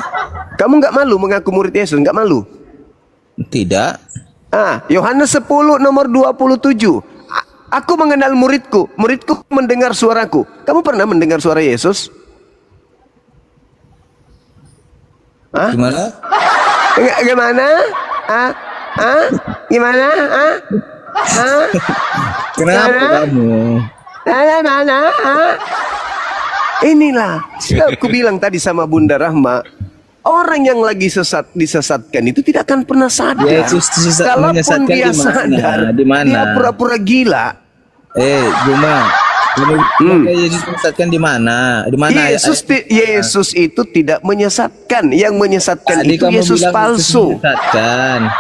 Kamu nggak malu mengaku murid Yesus? Nggak malu? Tidak. Yohanes 10 nomor 27. Aku mengenal muridku, muridku mendengar suaraku. Kamu pernah mendengar suara Yesus? Gimana? Gimana? Gimana? Kenapa kamu? Mana? Inilah, aku bilang tadi sama Bunda Rahma, orang yang lagi disesatkan itu tidak akan pernah sadar. Yesus kalaupun dia sadar, dia pura-pura gila. Juma, Yesus menyesatkan di mana? Di mana? Yesus itu tidak menyesatkan. Yang menyesatkan tadi itu Yesus palsu.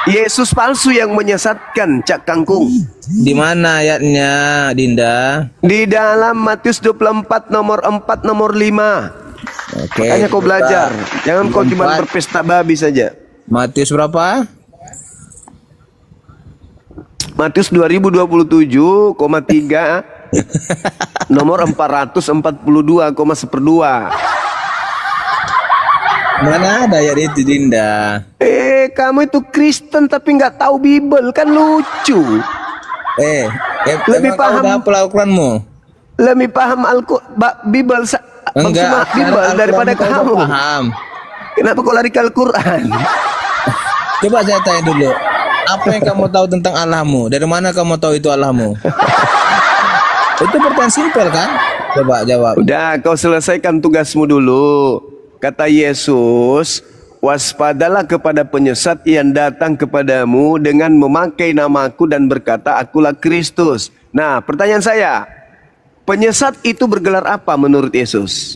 Yesus palsu yang menyesatkan, Cak Kangkung. Di mana ayatnya, Dinda? Di dalam Matius 24 nomor 4 nomor 5. Oke. Makanya kau belajar. Jangan kau cuma berpesta babi saja. Matius berapa? Matius 2027,3 nomor 442,1/2. Mana ada ayat itu, Dinda? Kamu itu Kristen tapi nggak tahu Bible, kan lucu. Lebih paham apa Al-Quranmu? Lebih paham Bible daripada kamu. Paham. Kenapa kau lari ke Al-Quran? Coba saya tanya dulu. Apa yang kamu tahu tentang Allahmu? Dari mana kamu tahu itu Allahmu? Itu pertanyaan simpel kan? Coba jawab. Udah, kau selesaikan tugasmu dulu. Kata Yesus, waspadalah kepada penyesat yang datang kepadamu dengan memakai namaku dan berkata, akulah Kristus. Nah, pertanyaan saya, penyesat itu bergelar apa menurut Yesus?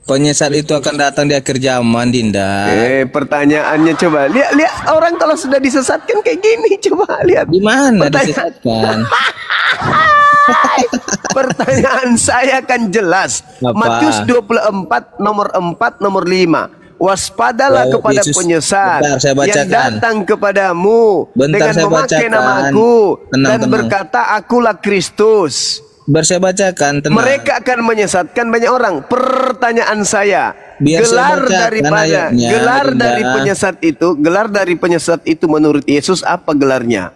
Penyesat itu akan datang di akhir zaman, Dinda. Pertanyaannya coba lihat orang kalau sudah disesatkan kayak gini, coba lihat. Di mana disesatkan? Pertanyaan saya kan jelas. Matius 24 nomor 4 nomor 5. Waspadalah kepada penyesat yang datang kepadamu dengan memakai namaku dan berkata akulah Kristus. Saya bacakan, tenang. Mereka akan menyesatkan banyak orang. Pertanyaan saya, gelar dari penyesat itu menurut Yesus apa gelarnya?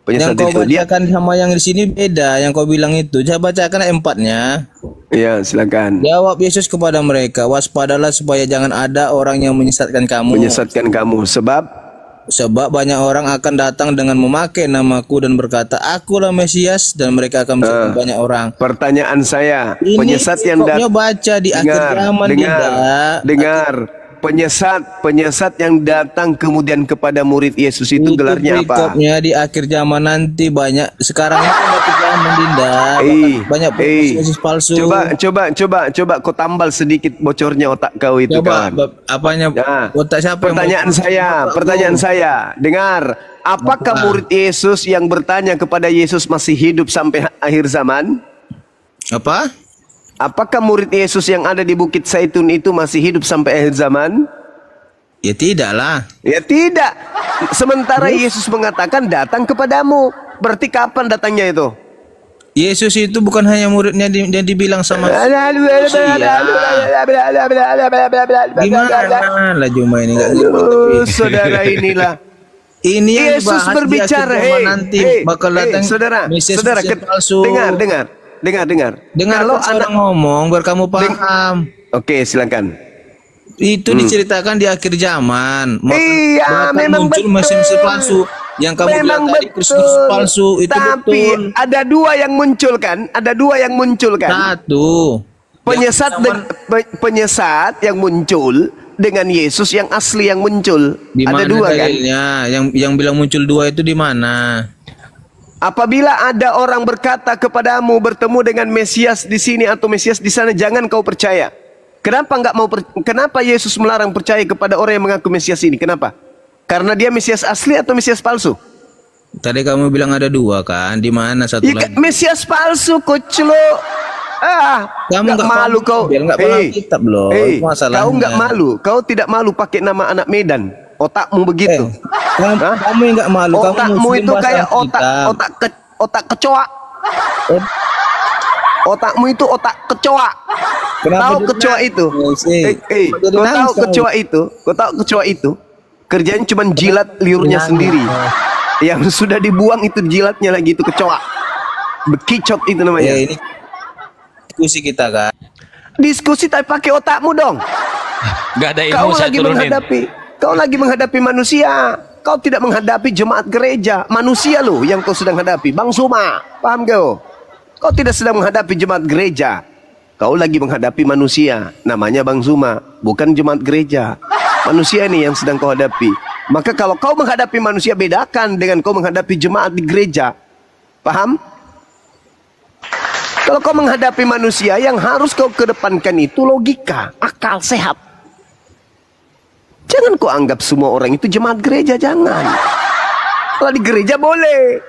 Penyesat yang kau bacakan sama yang di sini beda. Yang kau bilang itu, saya bacakan ayat 4-nya. Ya, silakan. Jawab Yesus kepada mereka, waspadalah supaya jangan ada orang yang menyesatkan kamu. Menyesatkan kamu, sebab banyak orang akan datang dengan memakai namaku dan berkata, akulah Mesias, dan mereka akan menyesatkan banyak orang. Pertanyaan saya, penyesat yang datang baca di akhir zaman, dengar. Penyesat yang datang kemudian kepada murid Yesus itu gelarnya apa? Di akhir zaman nanti banyak. Sekarang itu akhir zaman, Dinda. Banyak Yesus palsu. Coba kau tambal sedikit bocornya otak kau itu, kawan. Apanya? Otak siapa? Pertanyaan saya, dengar. Apakah murid Yesus yang bertanya kepada Yesus masih hidup sampai akhir zaman? Apa? Apakah murid Yesus yang ada di Bukit Zaitun itu masih hidup sampai akhir zaman? Ya tidaklah. Ya tidak. Sementara Yesus mengatakan datang kepadamu. Berarti kapan datangnya itu? Yesus itu bukan hanya muridnya yang dibilang sama gimana lah Juma ini saudara inilah. Ini Yesus berbicara, nanti bakal datang saudara, dengar. Kalau orang ngomong biar kamu paham. Oke, silakan. Itu diceritakan di akhir zaman. Iya, memang muncul mesin-mesin palsu. Yang kamu bilang tadi Kristus palsu itu tapi betul. Ada dua yang muncul kan? Satu. Penyesat yang muncul dengan Yesus yang asli yang muncul. Ada dua dalilnya? Kan? Yang bilang muncul dua itu di mana? Apabila ada orang berkata kepadamu bertemu dengan Mesias di sini atau Mesias di sana, jangan kau percaya. Kenapa Yesus melarang percaya kepada orang yang mengaku Mesias ini? Kenapa? Karena dia Mesias asli atau Mesias palsu? Tadi kamu bilang ada dua kan? Di mana satu lagi? Mesias palsu, koclo. Kamu nggak malu kau? Kitab loh. Kau nggak malu? Kau tidak malu pakai nama anak Medan? Otakmu begitu. Kamu yang nggak malu. Otakmu itu kayak otak kecoa. Otakmu itu otak kecoa. Tahu kecoa itu? Kau tahu kecoa itu? Kerjanya cuma jilat liurnya sendiri. Yang sudah dibuang itu jilatnya lagi, itu kecoa. Bekicot itu namanya. Ini diskusi kita kan. Diskusi tapi pakai otakmu dong. Gak ada ilmu saya turunin. Kau lagi menghadapi manusia. Kau tidak menghadapi jemaat gereja. Manusia loh yang kau sedang hadapi. Bang Suma, paham kau? Kau tidak sedang menghadapi jemaat gereja. Kau lagi menghadapi manusia. Namanya Bang Suma, bukan jemaat gereja. Manusia ini yang sedang kau hadapi. Maka kalau kau menghadapi manusia, bedakan dengan kau menghadapi jemaat di gereja. Paham? Kalau kau menghadapi manusia, yang harus kau kedepankan itu logika, akal sehat. Jangan kau anggap semua orang itu jemaat gereja, jangan. Kalau di gereja boleh.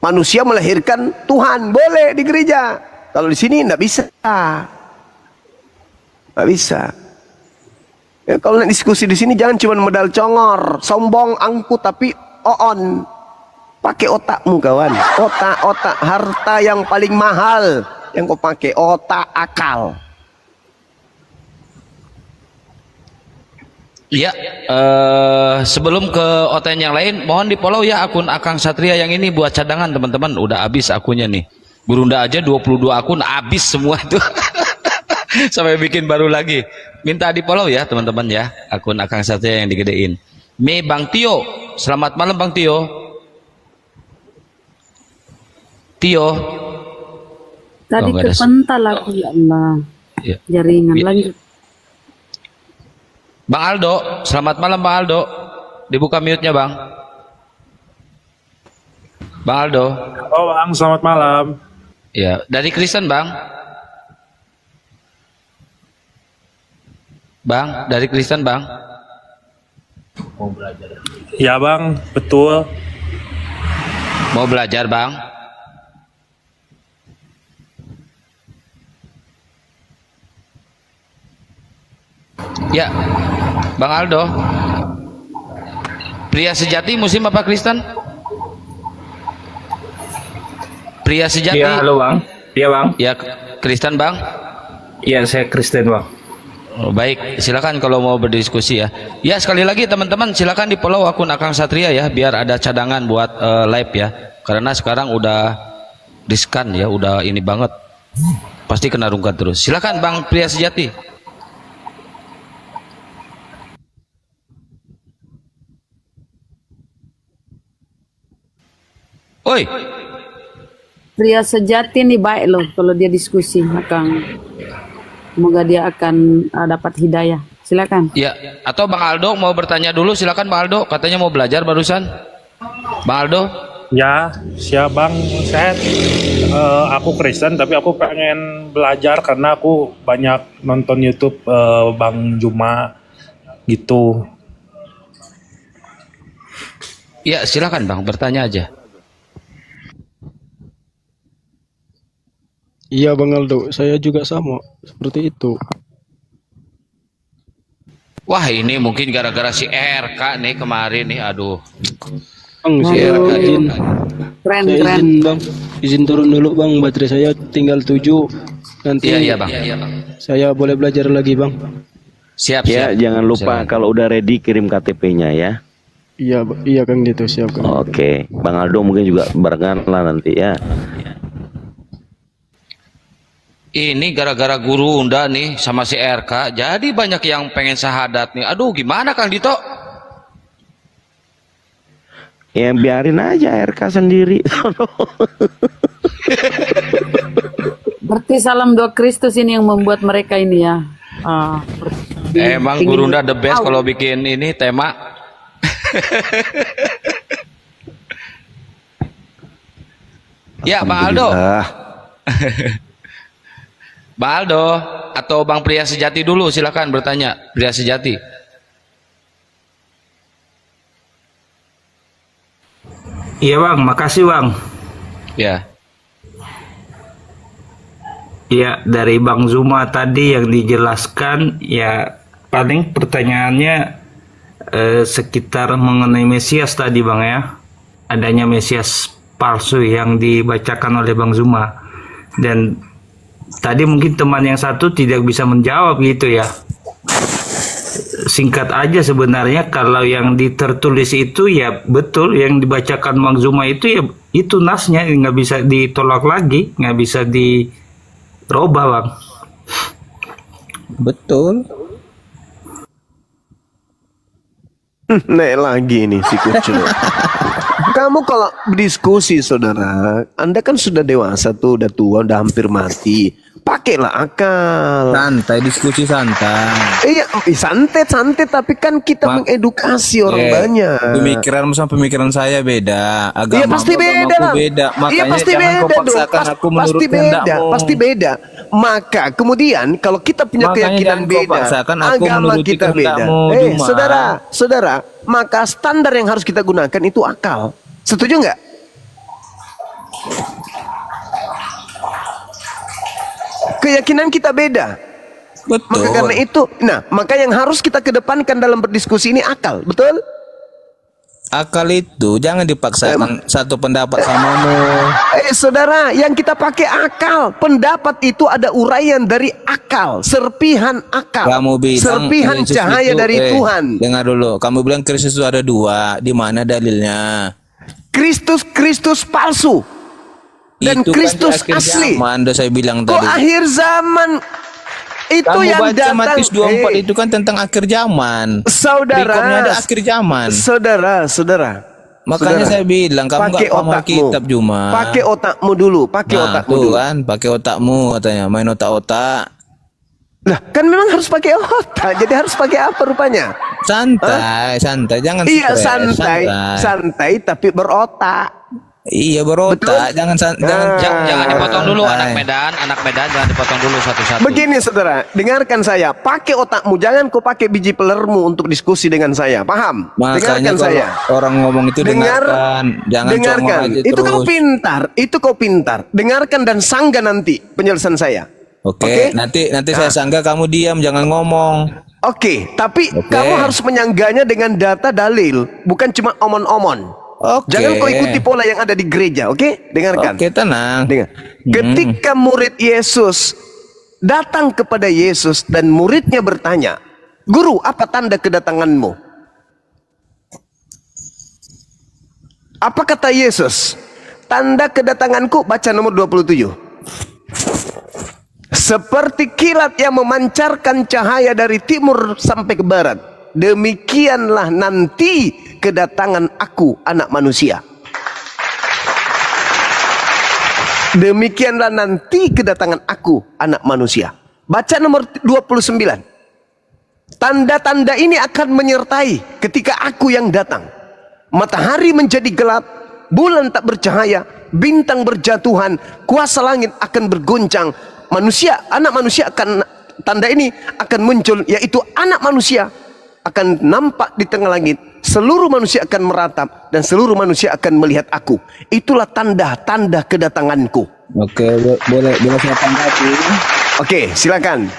Manusia melahirkan Tuhan, boleh di gereja. Kalau di sini enggak bisa. Enggak bisa. Ya, kalau nak diskusi di sini jangan cuma modal congor, sombong, angkuh, tapi on. Pakai otakmu kawan. Otak harta yang paling mahal yang kau pakai, otak akal. Ya, sebelum ke OTN yang lain, mohon di follow ya akun Akang Satria yang ini buat cadangan teman-teman. Udah habis akunnya nih. Gurunda aja 22 akun habis semua tuh. Sampai bikin baru lagi. Minta di follow ya teman-teman ya, akun Akang Satria yang digedein. Bang Tio, selamat malam Bang Tio. Tadi kepental aku, ya Allah. Ya. Jaringan lanjut. Bang Aldo, selamat malam Bang Aldo. Dibuka mute-nya Bang. Bang Aldo. Oh Bang, selamat malam. Ya, dari Kristen Bang. Bang, dari Kristen Bang. Mau belajar. Ya Bang, betul. Mau belajar Bang. Ya, Bang Aldo. Pria sejati Muslim apa Kristen? Pria sejati. Iya, halo Bang. Iya Bang. Ya, Kristen Bang. Iya, saya Kristen Bang. Oh, baik, silakan kalau mau berdiskusi ya. Ya, sekali lagi teman-teman silakan di follow akun Akang Satria ya, biar ada cadangan buat live ya. Karena sekarang udah riskan ya, udah ini banget. Pasti kena rungkat terus. Silakan Bang Pria Sejati. Oi. Pria sejati nih baik loh kalau dia diskusi, Akang. Semoga dia akan dapat hidayah. Silakan. Ya, atau Bang Aldo mau bertanya dulu, silakan Bang Aldo. Katanya mau belajar barusan. Bang Aldo? Ya, siap Bang. Aku Kristen tapi aku pengen belajar karena aku banyak nonton YouTube Bang Juma gitu. Ya, silakan Bang, bertanya aja. Iya Bang Aldo, saya juga sama seperti itu. Wah, ini mungkin gara-gara si RK nih kemarin nih, aduh. Bang, Si saya RK izin, Keren, saya keren. izin Bang, izin turun dulu Bang, baterai saya tinggal 7. Nanti Iya Bang. saya boleh belajar lagi Bang. Siap, ya, siap. jangan lupa kalau udah ready kirim KTP-nya ya. Iya Kang gitu, siap Kang. Oke, Bang Aldo mungkin juga barengan lah nanti ya. Ini gara-gara guru Unda nih sama si RK, jadi banyak yang pengen syahadat nih. Aduh, gimana Kang Dito? Ya biarin aja RK sendiri. Berarti salam doa Kristus ini yang membuat mereka ini ya. Emang guru Unda the best kalau bikin ini tema. Ya, Bang Aldo. Bang Aldo atau Bang Pria Sejati dulu, silakan bertanya. Pria Sejati. Iya Bang, makasih Bang. Ya. Ya, dari Bang Zuma tadi yang dijelaskan, ya paling pertanyaannya sekitar mengenai Mesias tadi Bang ya. Adanya Mesias palsu yang dibacakan oleh Bang Zuma. Dan tadi mungkin teman yang satu tidak bisa menjawab gitu ya. Singkat aja sebenarnya kalau yang tertulis itu ya betul, yang dibacakan Bang Zuma itu ya itu nasnya, nggak bisa ditolak lagi, nggak bisa dirubah Bang. Betul. Nek lagi nih si kucing. Kamu kalau berdiskusi saudara, Anda kan sudah dewasa tuh, udah tua, udah hampir mati. Pakailah akal. Santai, diskusi santai. Iya, santai tapi kan kita mengedukasi orang banyak. Pemikiranmu sama pemikiran saya beda. Agama Iya pasti beda lah. Beda. Makanya iya pasti jangan beda kau paksakan dong. aku menurut kehendakmu. Pasti beda. Maka kemudian kalau kita punya Makanya keyakinan jangan kau beda, paksakan aku agama menuruti kita beda. kehendakmu, Juma. Saudara, maka standar yang harus kita gunakan itu akal. Setuju nggak? Keyakinan kita beda. Betul. Maka karena itu, maka yang harus kita kedepankan dalam berdiskusi ini akal, betul? Akal itu jangan dipaksakan satu pendapat samamu. Saudara, yang kita pakai akal. Pendapat itu ada uraian dari akal, serpihan akal. Kamu bilang serpihan Kristus cahaya itu, dari Tuhan. Dengar dulu, kamu bilang Kristus itu ada dua. Di mana dalilnya? Kristus palsu dan itu Kristus kan asli. Zaman, saya bilang Kok tadi. akhir zaman? Itu Kamu yang baca datang. Matius 24 itu kan tentang akhir zaman. Rekomnya ada akhir zaman. Saudara. Makanya saya bilang kamu pakai nggak paham kitab Juma. Pakai otakmu dulu, pakai otakmu tuh dulu. Kan, pakai otakmu katanya, main otak-otak. Lah, kan memang harus pakai otak. Jadi harus pakai apa rupanya? Santai, santai, jangan Iya, stres. santai tapi berotak. Iya, berotak. Jangan dipotong dulu anak Medan jangan dipotong dulu satu-satu. Begini saudara, dengarkan saya. Pakai otakmu, jangan kau pakai biji pelermu untuk diskusi dengan saya. Paham? Makanya dengarkan saya. Orang ngomong itu dengarkan, jangan dengarkan. aja Itu terus. kau pintar. Dengarkan dan sanggah nanti penjelasan saya. Oke. Nanti saya sanggah, kamu diam, jangan ngomong. Oke, tapi kamu harus menyangganya dengan data dalil, bukan cuma omon-omon. Jangan kau ikuti pola yang ada di gereja, oke? Dengarkan. Oke, tenang. Dengar. Ketika murid Yesus datang kepada Yesus dan muridnya bertanya, "Guru, apa tanda kedatanganmu?" Apa kata Yesus? Tanda kedatanganku, baca nomor 27. Seperti kilat yang memancarkan cahaya dari timur sampai ke barat, demikianlah nanti kedatangan aku, anak manusia. Demikianlah nanti kedatangan aku, anak manusia. Baca nomor 29. Tanda-tanda ini akan menyertai ketika aku yang datang. Matahari menjadi gelap, bulan tak bercahaya, bintang berjatuhan, kuasa langit akan bergoncang. Manusia, anak manusia akan, tanda ini akan muncul, yaitu anak manusia akan nampak di tengah langit. Seluruh manusia akan meratap dan seluruh manusia akan melihat aku. Itulah tanda-tanda kedatanganku. Oke, boleh saya tanggapi. Oke, silakan.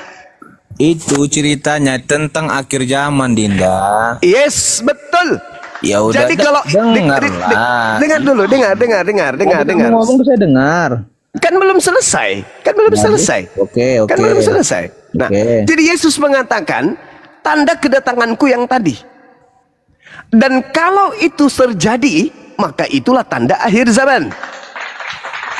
Itu ceritanya tentang akhir zaman, Dinda. Yes, betul. Ya udah. Jadi kalau dengar dulu, dengar. Ngomong saya dengar. Kan belum selesai. Oke. Kan belum selesai. Nah, jadi Yesus mengatakan tanda kedatanganku yang tadi. Dan kalau itu terjadi, maka itulah tanda akhir zaman.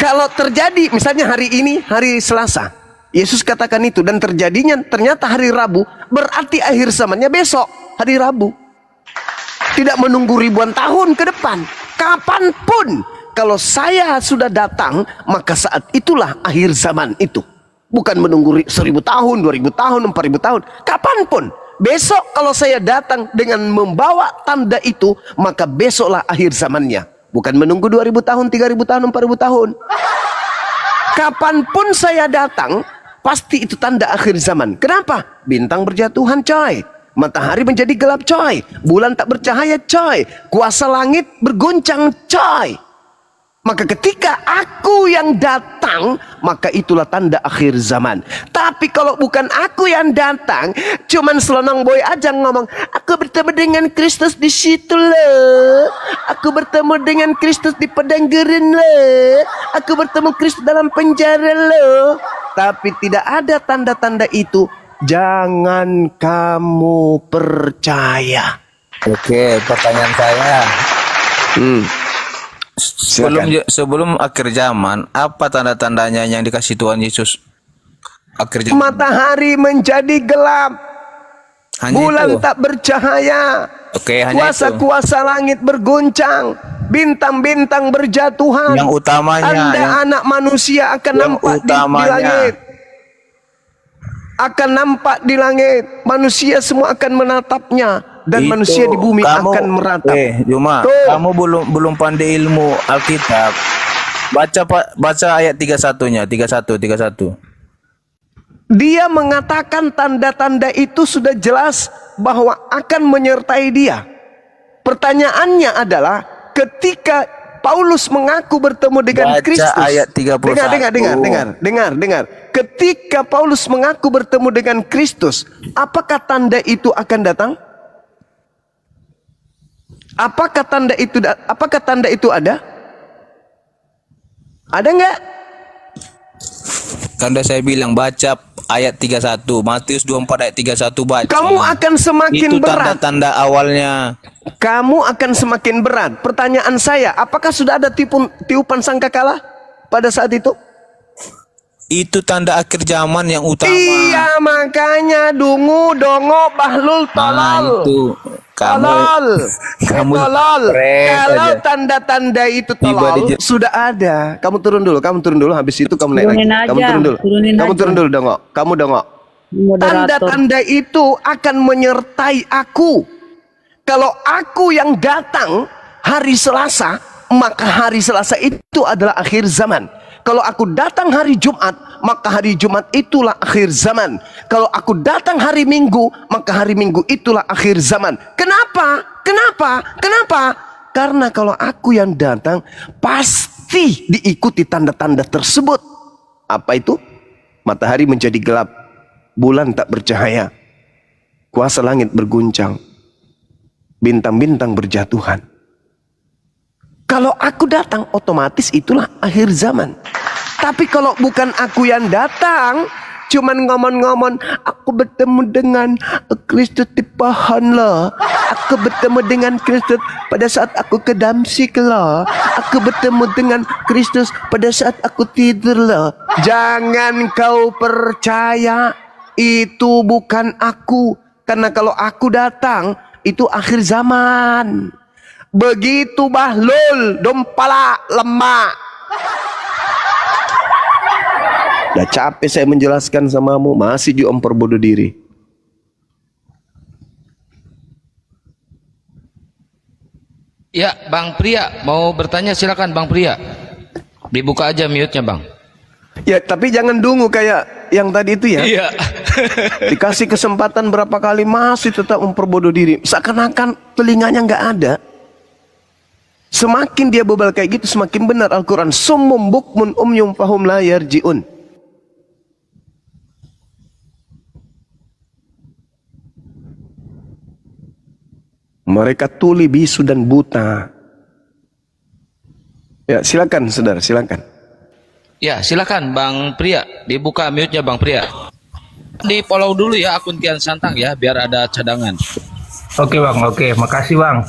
Kalau terjadi, misalnya hari ini, hari Selasa, Yesus katakan itu, dan terjadinya ternyata hari Rabu, berarti akhir zamannya besok, hari Rabu. Tidak menunggu ribuan tahun ke depan. Kapanpun, kalau saya sudah datang, maka saat itulah akhir zaman itu. Bukan menunggu 1000 tahun, 2000 tahun, 4000 tahun. Kapanpun. Besok kalau saya datang dengan membawa tanda itu, maka besoklah akhir zamannya. Bukan menunggu 2000 tahun, 3000 tahun, 4000 tahun. Kapanpun saya datang, pasti itu tanda akhir zaman. Kenapa? Bintang berjatuhan, coy. Matahari menjadi gelap, coy. Bulan tak bercahaya, coy. Kuasa langit berguncang, coy. Maka ketika aku yang datang, maka itulah tanda akhir zaman. Tapi kalau bukan aku yang datang, cuman selonong boy aja ngomong, aku bertemu dengan Kristus di situ loh. Aku bertemu dengan Kristus di padang gurun loh. Aku bertemu Kristus dalam penjara loh. Tapi tidak ada tanda-tanda itu. Jangan kamu percaya. Oke, pertanyaan saya. Sebelum akhir zaman, apa tanda-tandanya yang dikasih Tuhan Yesus? Akhir zaman. Matahari menjadi gelap. Bulan tak bercahaya. Kuasa-kuasa langit berguncang. Bintang-bintang berjatuhan. Yang utamanya, anak manusia akan nampak di langit. Akan nampak di langit. Manusia semua akan menatapnya. Dan itu, manusia di bumi akan meratap. Cuma kamu belum pandai ilmu Alkitab. Baca ayat 31-nya, 31. Dia mengatakan tanda-tanda itu sudah jelas bahwa akan menyertai dia. Pertanyaannya adalah ketika Paulus mengaku bertemu dengan Kristus. Ayat 31. Dengar. Ketika Paulus mengaku bertemu dengan Kristus, apakah tanda itu akan datang? Apakah tanda itu ada? Ada enggak? Tanda saya bilang baca ayat 31, Matius 24 ayat 31 baca. Kamu akan semakin itu berat. Tanda-tanda awalnya. Kamu akan semakin berat. Pertanyaan saya, apakah sudah ada tiupan sangkakala pada saat itu? Itu tanda akhir zaman yang utama. Iya, makanya dungu, dongo, bahlul, tolol. Itu kamu tolol. Kalau tanda-tanda itu tolol sudah ada. Kamu turun dulu. Habis itu kamu naik lagi. Kamu turun dulu, dongo. Kamu dongo. Tanda-tanda itu akan menyertai aku. Kalau aku yang datang hari Selasa, maka hari Selasa itu adalah akhir zaman. Kalau aku datang hari Jumat, maka hari Jumat itulah akhir zaman. Kalau aku datang hari Minggu, maka hari Minggu itulah akhir zaman. Kenapa? Karena kalau aku yang datang, pasti diikuti tanda-tanda tersebut. Apa itu? Matahari menjadi gelap, bulan tak bercahaya, kuasa langit berguncang, bintang-bintang berjatuhan. Kalau aku datang, otomatis itulah akhir zaman. Tapi kalau bukan aku yang datang, cuman ngomong-ngomong, aku bertemu dengan Kristus di pohon loh, aku bertemu dengan Kristus pada saat aku ke Damsyik loh, aku bertemu dengan Kristus pada saat aku tidur loh. Jangan kau percaya, itu bukan aku. Karena kalau aku datang, itu akhir zaman. Begitu Bahlul, dompala lemak. Udah capek saya menjelaskan samamu, masih juga memperbodoh diri. Ya, Bang Pria mau bertanya, silakan Bang Pria. Dibuka aja mute-nya, Bang. Ya, tapi jangan dungu kayak yang tadi itu ya. Iya. Dikasih kesempatan berapa kali masih tetap memperbodoh diri. Seakan-akan telinganya nggak ada. Semakin dia bebal kayak gitu, semakin benar Al-Quran. Summum bukmun umyum fahum la yarji'un. Mereka tuli, bisu, dan buta. Ya, silakan saudara, silakan. Ya, silakan Bang Pria, dibuka mute-nya Bang Pria. Di follow dulu ya akun Kian Santang ya, biar ada cadangan. Oke Bang, oke, makasih Bang.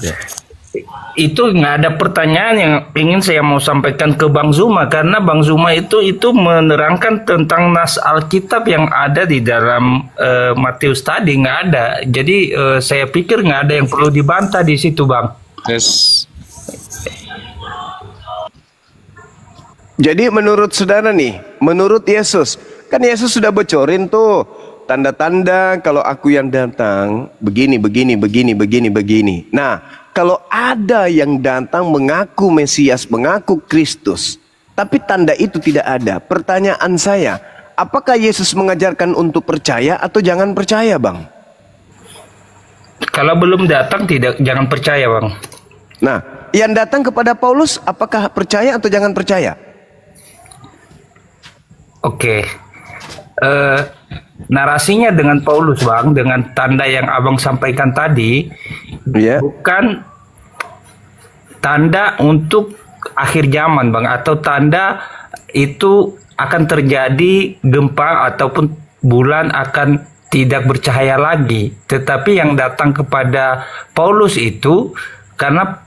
Itu nggak ada pertanyaan yang ingin saya mau sampaikan ke Bang Zuma, karena Bang Zuma itu menerangkan tentang nas Alkitab yang ada di dalam Matius tadi, nggak ada. Jadi saya pikir nggak ada yang perlu dibantah di situ, Bang. Yes. Jadi menurut saudara nih, menurut Yesus, kan Yesus sudah bocorin tuh tanda-tanda kalau aku yang datang begini. Nah, kalau ada yang datang mengaku Mesias, mengaku Kristus, tapi tanda itu tidak ada. Pertanyaan saya, apakah Yesus mengajarkan untuk percaya atau jangan percaya, Bang? Kalau belum datang jangan percaya, Bang. Nah, yang datang kepada Paulus, apakah percaya atau jangan percaya? Oke. Narasinya dengan Paulus, Bang, dengan tanda yang Abang sampaikan tadi, bukan tanda untuk akhir zaman, Bang, atau tanda itu akan terjadi gempa ataupun bulan akan tidak bercahaya lagi. Tetapi yang datang kepada Paulus itu karena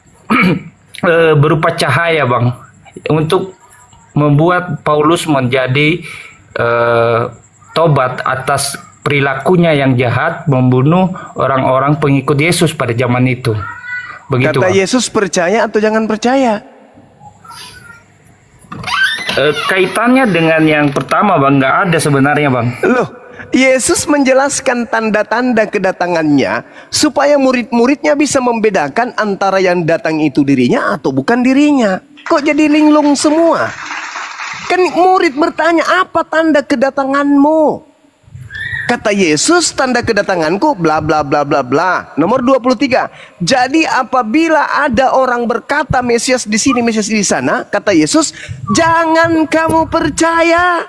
berupa cahaya, Bang, untuk membuat Paulus menjadi tobat atas perilakunya yang jahat, membunuh orang-orang pengikut Yesus pada zaman itu. Begitu, kata Bang. Yesus percaya atau jangan percaya? Kaitannya dengan yang pertama, Bang, nggak ada sebenarnya, Bang. Loh, Yesus menjelaskan tanda-tanda kedatangannya supaya murid-muridnya bisa membedakan antara yang datang itu dirinya atau bukan dirinya. Kok jadi linglung semua? Kan murid bertanya, apa tanda kedatanganmu? Kata Yesus, tanda kedatanganku bla bla bla bla bla. Nomor 23. Jadi apabila ada orang berkata Mesias di sini, Mesias di sana, kata Yesus, jangan kamu percaya.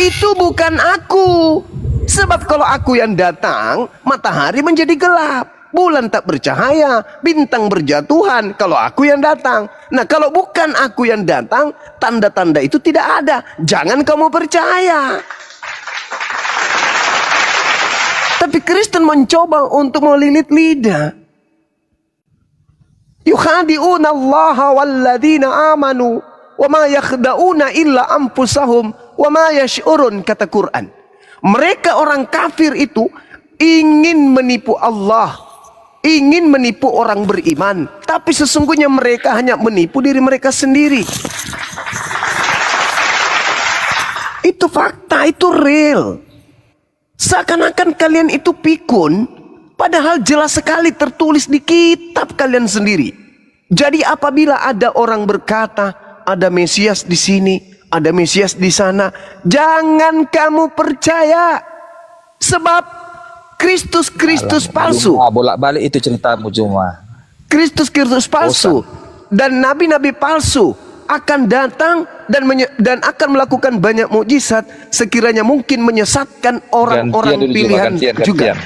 Itu bukan aku. Sebab kalau aku yang datang, matahari menjadi gelap, bulan tak bercahaya, bintang berjatuhan kalau aku yang datang. Nah, kalau bukan aku yang datang, tanda-tanda itu tidak ada. Jangan kamu percaya. Tapi Kristen mencoba untuk melilit lidah. Yukhadi'una Allah walladzina amanu wa ma yakhda'una illa anfusahum wa ma yash'urun, kata Quran. Mereka orang kafir itu ingin menipu Allah, ingin menipu orang beriman, tapi sesungguhnya mereka hanya menipu diri mereka sendiri. Itu fakta, itu real. Seakan-akan kalian itu pikun, padahal jelas sekali tertulis di kitab kalian sendiri. Jadi apabila ada orang berkata, ada Mesias di sini, ada Mesias di sana, jangan kamu percaya. Sebab Kristus palsu. Bolak-balik itu ceritamu cuma. Kristus palsu dan nabi-nabi palsu akan datang dan akan melakukan banyak mukjizat sekiranya mungkin menyesatkan orang-orang pilihan juga.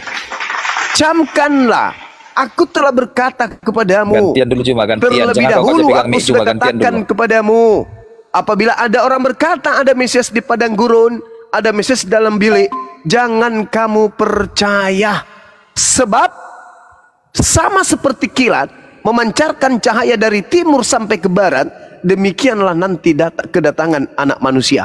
camkanlah, aku telah berkata kepadamu. Gantian dulu cuma gantian. Terlebih dahulu aku sudah katakan kepadamu, apabila ada orang berkata ada Mesias di padang gurun, ada Mesias dalam bilik, jangan kamu percaya. Sebab sama seperti kilat memancarkan cahaya dari timur sampai ke barat, demikianlah nanti kedatangan Anak Manusia.